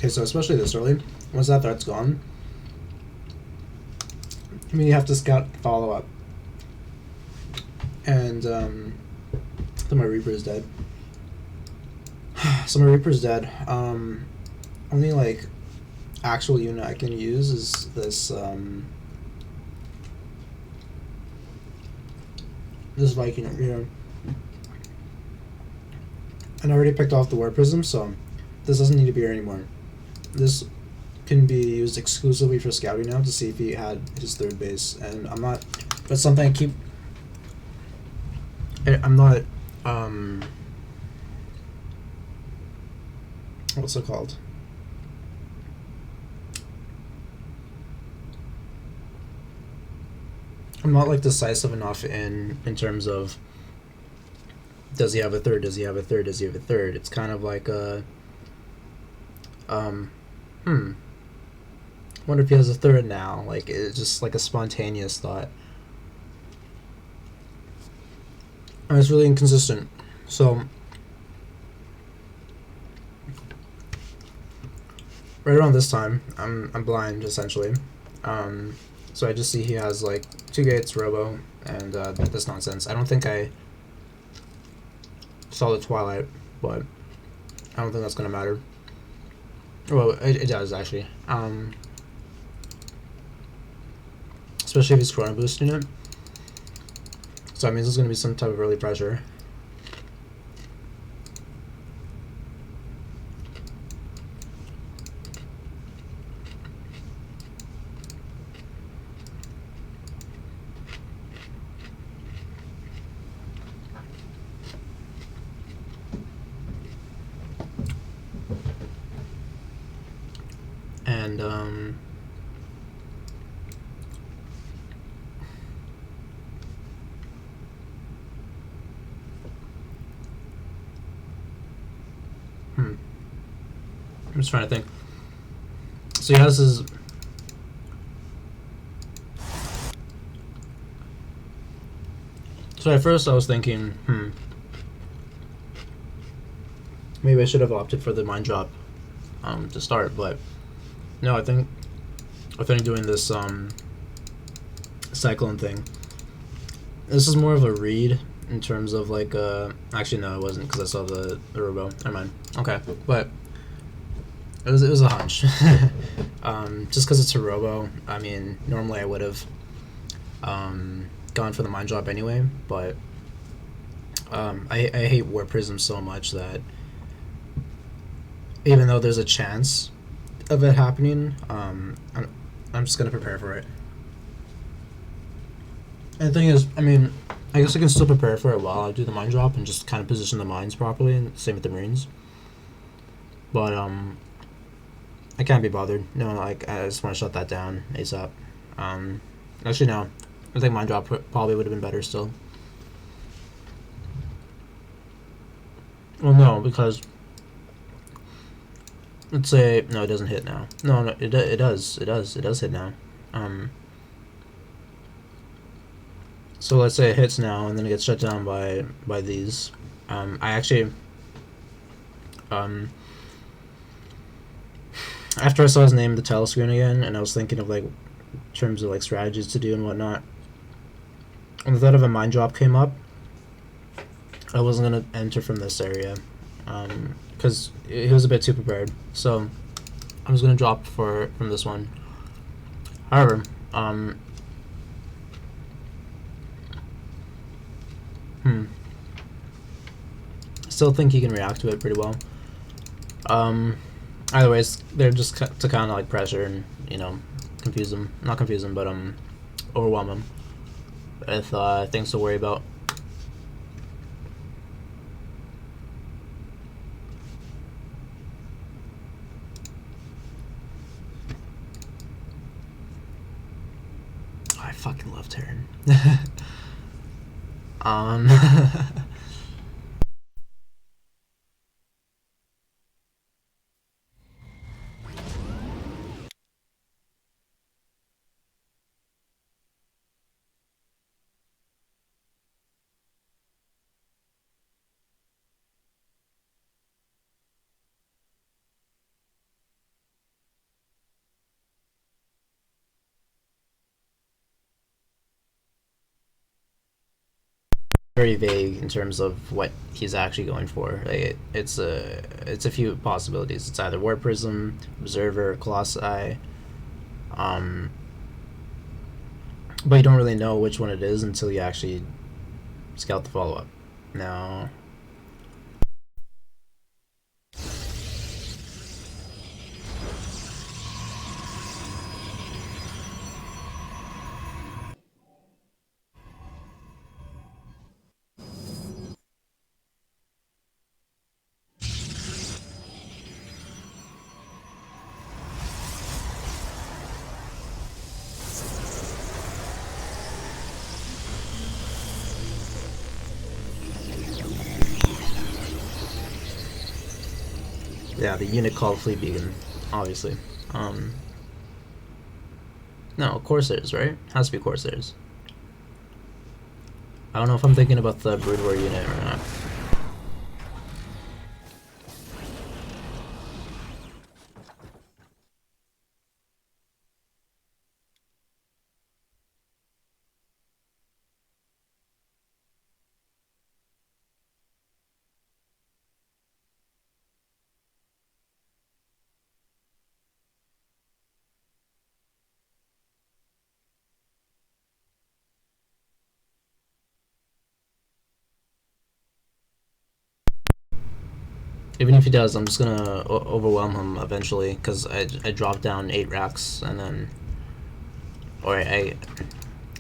Okay, so especially this early, once that threat's gone, I mean, you have to scout follow up. And, then my Reaper is dead. So my Reaper's dead. Only, like, actual unit I can use is this, this Viking over here. And I already picked off the War Prism, so this doesn't need to be here anymore. This can be used exclusively for scouting now to see if he had his third base. And I'm not, but something I keep, I'm not, what's it called? I'm not like decisive enough in terms of does he have a third, does he have a third, does he have a third. It's kind of like a wonder if he has a third now. Like, it's just like a spontaneous thought. And it's really inconsistent. So right around this time, I'm blind essentially. So I just see he has like 2 gates, robo, and this nonsense. I don't think I saw the Twilight, but I don't think that's gonna matter. Well, it does actually. Especially if he's chrono boosting it. So that means there's gonna be some type of early pressure. And I'm just trying to think. So he has his. So at first I was thinking, maybe I should have opted for the mine drop to start, but no, I think doing this cyclone thing. This is more of a read in terms of like actually no, it wasn't because I saw the robo. Never mind. Okay, but it was a hunch. Just because it's a robo, I mean, normally I would have gone for the mine drop anyway, but I hate War Prism so much that even though there's a chance of it happening, I'm just gonna prepare for it. And the thing is, I mean, I guess I can still prepare for it while I do the mine drop and just kind of position the mines properly, and same with the Marines. But I can't be bothered. No, like I just want to shut that down ASAP. Actually no, I think mine drop probably would have been better still. Well, no, because let's say no, it doesn't hit now. No, it does hit now. So let's say it hits now, and then it gets shut down by these. I actually after I saw his name, the title screen again, and I was thinking of like terms of like strategies to do and whatnot. And the thought of a mine drop came up. I wasn't gonna enter from this area because he was a bit too prepared. So I was gonna drop from this one. However, still think he can react to it pretty well. Either ways, they're just to kind of like pressure and, you know, confuse him. Not confuse him, but overwhelm him with things to worry about. I fucking love Terran. very vague in terms of what he's actually going for. Like it's a few possibilities. It's either War Prism, Observer, Colossi, but you don't really know which one it is until you actually scout the follow-up. Now, yeah, the unit called Fleet Beacon, obviously. No, Corsairs, right? Has to be Corsairs. I don't know if I'm thinking about the Brood War unit or not. Even if he does, I'm just gonna overwhelm him eventually because I drop down 8 racks and then, or I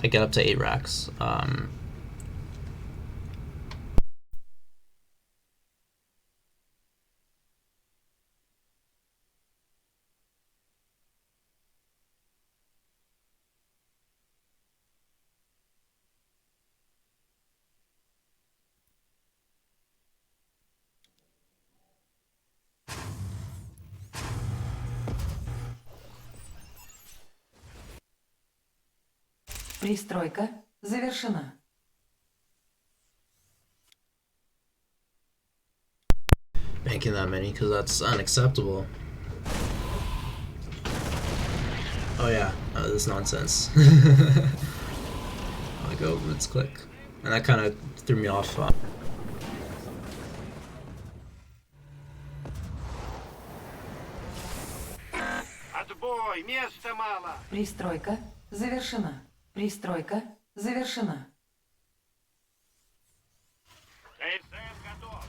get up to 8 racks. Пристройка завершена. Banking that many because that's unacceptable. Oh yeah, this nonsense. I go, let's click, and that kind of threw me off. Отбой! Места мало! Пристройка завершена. Пристройка завершена. ТСМ готов!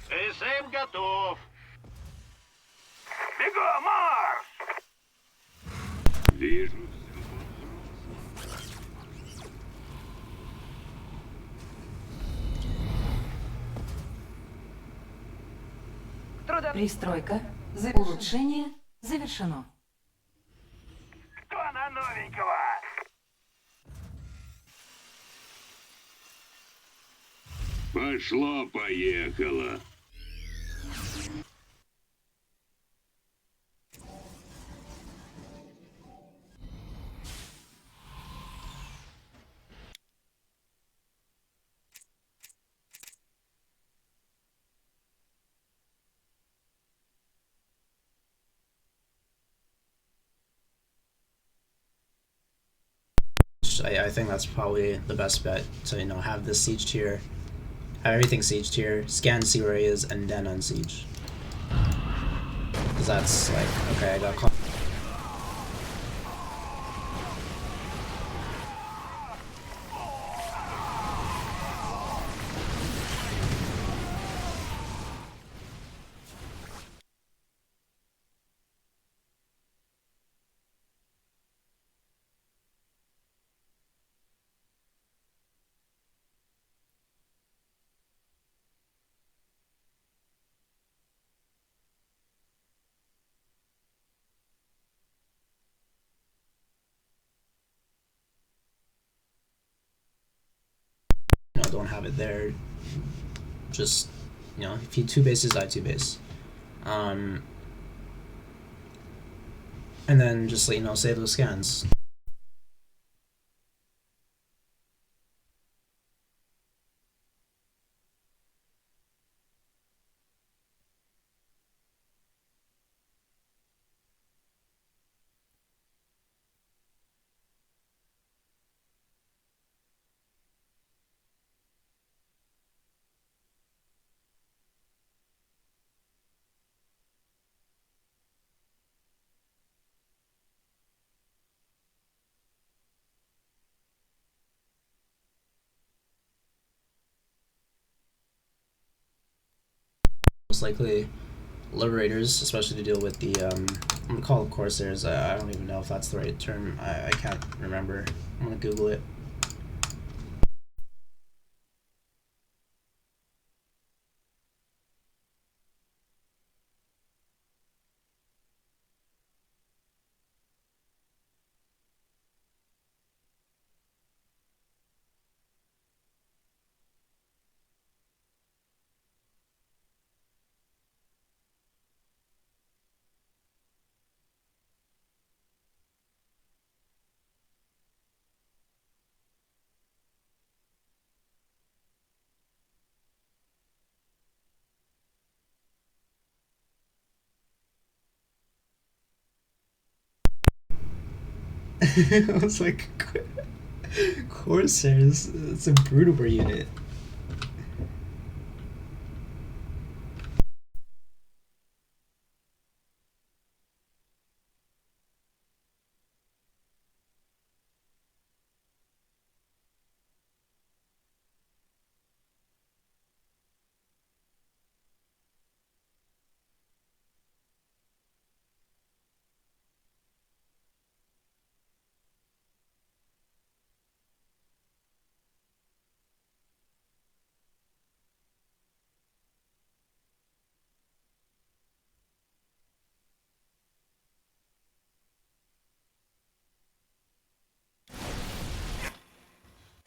ТСМ готов! Бегом, марш! Вижу. Трудом. Пристройка улучшение завершено. Кто на новенького? Пошло-поехало. I think that's probably the best bet to have this siege tier, have everything siege tier, scan, see where he is, and then unsiege. Because that's like, okay, I got caught. Don't have it there. Just if he 2 bases, I 2 base, and then just save those scans. most likely liberators, especially to deal with the I'm gonna call them corsairs. I don't even know if that's the right term. I can't remember. I'm gonna Google it. I was like, corsairs. It's a Brutal unit.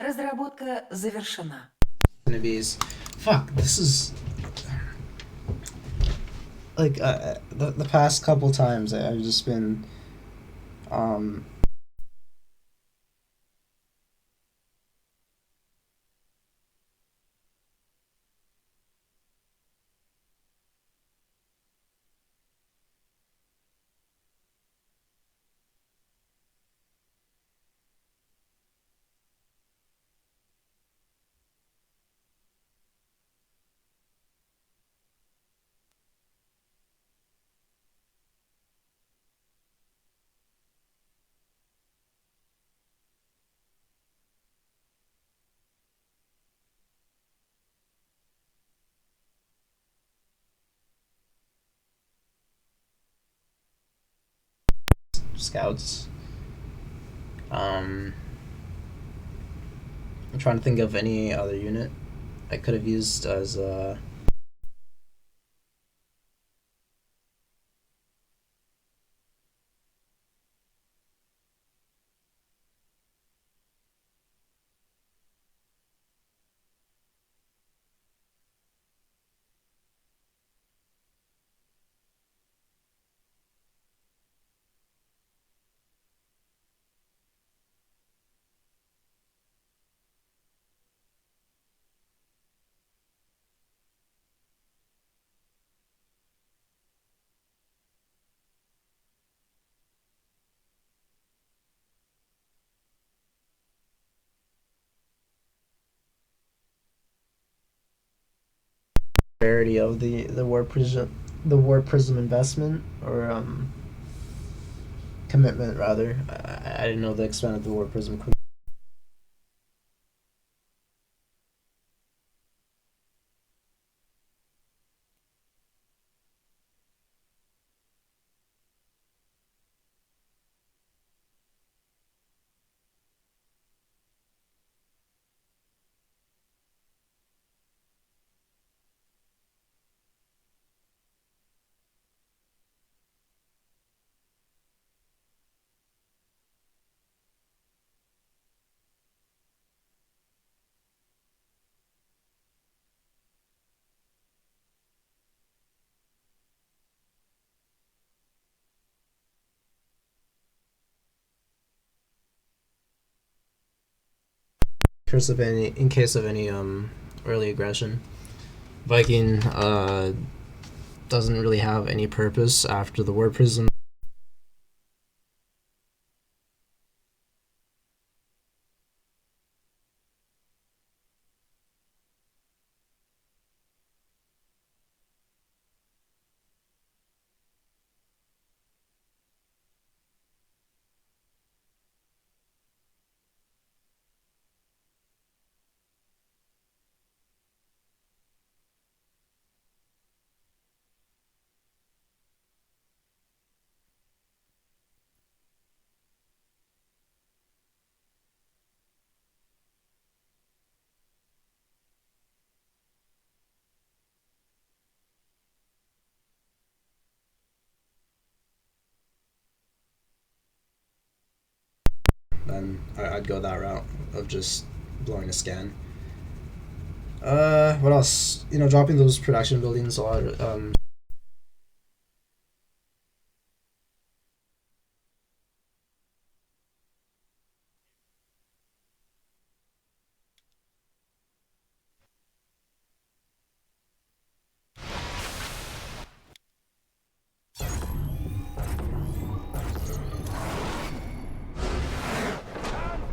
Разработка завершена. Enemies. Fuck. This is like the past couple times I've just been um scouts. I'm trying to think of any other unit I could have used as rarity of the war prism investment or commitment rather. I didn't know the extent of the war prism. In case of any early aggression, Viking doesn't really have any purpose after the war prism. then I'd go that route of just blowing a scan. What else? You know, dropping those production buildings a lot.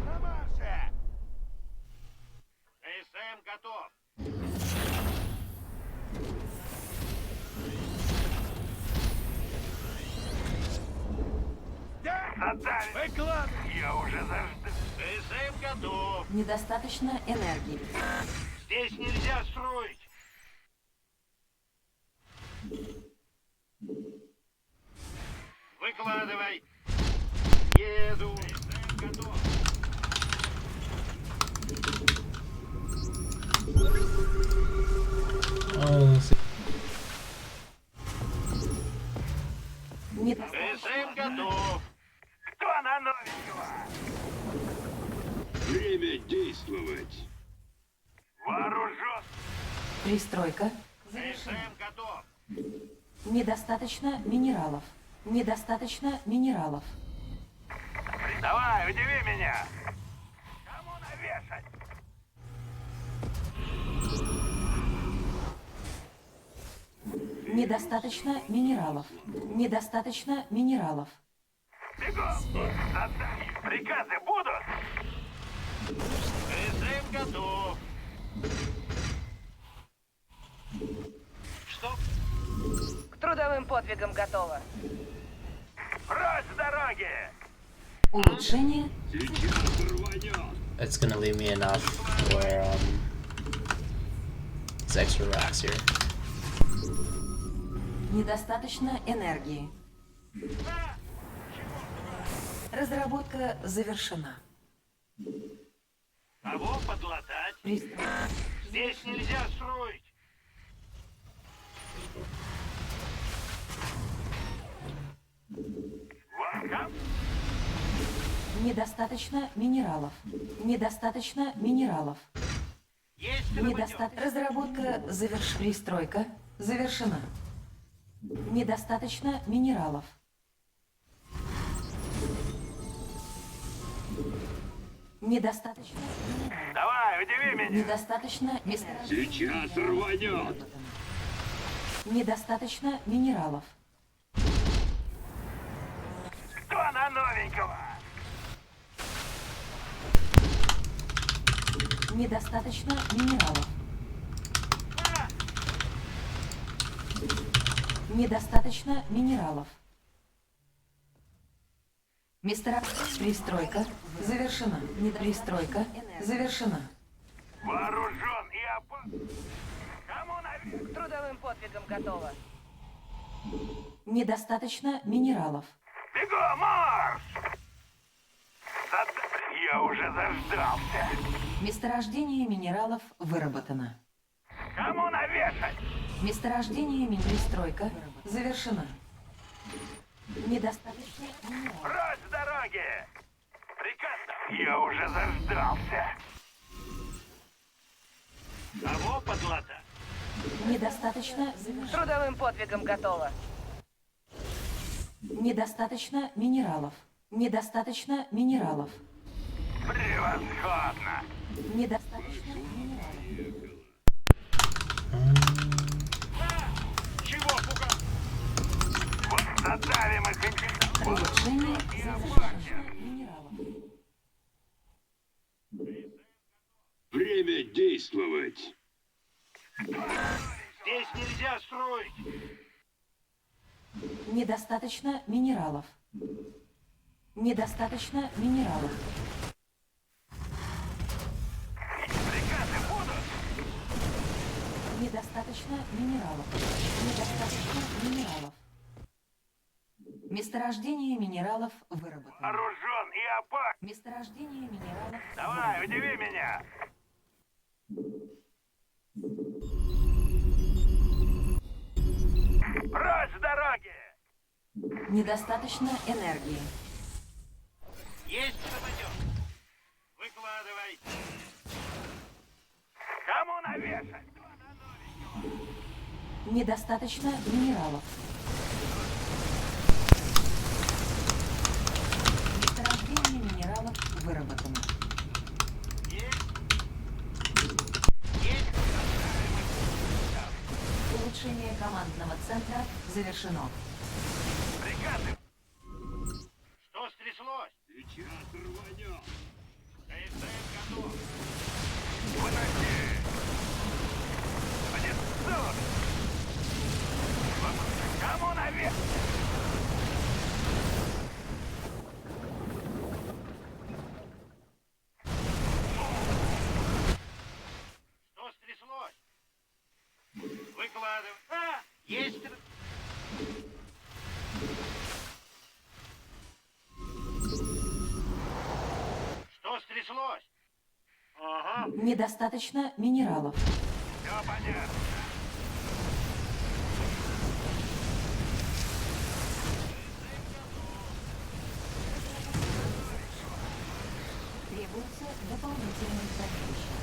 На марше! ТСМ готов. Отдали! Выкладывай! Я уже заждал. ТСМ готов. Недостаточно энергии. Здесь нельзя строить. Выкладывай. Еду. ТСМ готов. ТСМ готов. Кто на новенького? Время действовать. Вооружен. Пристройка. ТСМ готов. Недостаточно минералов. Недостаточно минералов. Давай, удиви меня. Кому навешать? Недостаточно минералов. Недостаточно минералов. Бегом. Отдай. Приказы будут? ТСМ готов. Что? К трудовым подвигам готово. Прочь с дороги! Улучшение. Сейчас рванет. It's gonna leave me enough where it's extra racks here. Недостаточно энергии. Разработка завершена. Кого подлатать? Пристройка. Здесь нельзя строить. Вон Недостаточно минералов. Недостаточно минералов. Есть Разработка завершена. Пристройка завершена. Недостаточно минералов. Недостаточно минералов. Давай, удиви меня. Недостаточно месторождений. Сейчас рванет. Недостаточно минералов. Кто на новенького? Недостаточно минералов. Недостаточно минералов. Пристройка завершена. Пристройка завершена. Вооружен и опасен. Кому навешать? К трудовым подвигам готово. Недостаточно минералов. Бегом, марш! Я уже заждался. Месторождение минералов выработано. Кому навешать? Месторождение пристройка завершена. Недостаточно минералов. Прочь с дороги! Приказ. Я уже заждался. Кого подлатать? Недостаточно К завершена. трудовым подвигам готово. Недостаточно минералов. Недостаточно минералов. Превосходно. Недостаточно минералов. Чего пугать? Вот задавим их интеллект. Улучшение завершено. Минералов. Время действовать. Здесь нельзя строить. Недостаточно минералов. Недостаточно минералов. Приказы будут? Недостаточно минералов. Недостаточно минералов. Месторождение минералов выработано. Вооружен и опасен. Месторождение минералов Давай, удиви меня. Прочь с дороги! Недостаточно энергии. Есть самолет. Кому навешать? Недостаточно минералов. Месторождение минералов выработано. Улучшение командного центра завершено. Приказы. Что стряслось? Сейчас рванем. ТС готов. Выноси. Понесут. Кому навешать? Что стряслось? Выкладывай. А, есть. Что стряслось? Ага. Недостаточно минералов. Все понятно. Требуется дополнительное хранилище.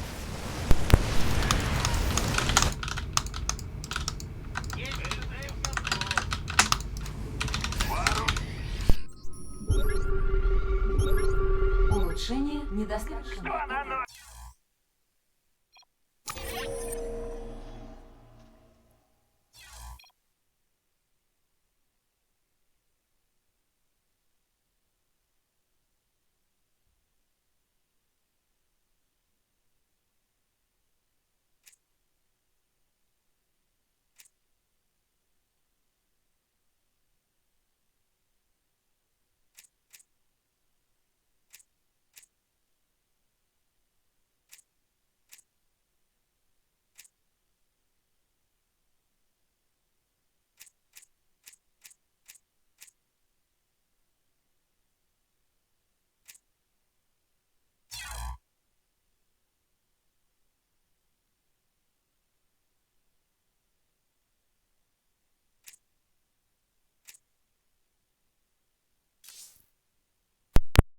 Улучшение недостаточно. Что на ночь?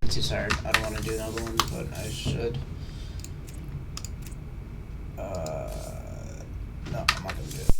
I'm too tired. I don't want to do another one, but I should. No, I'm not gonna do it.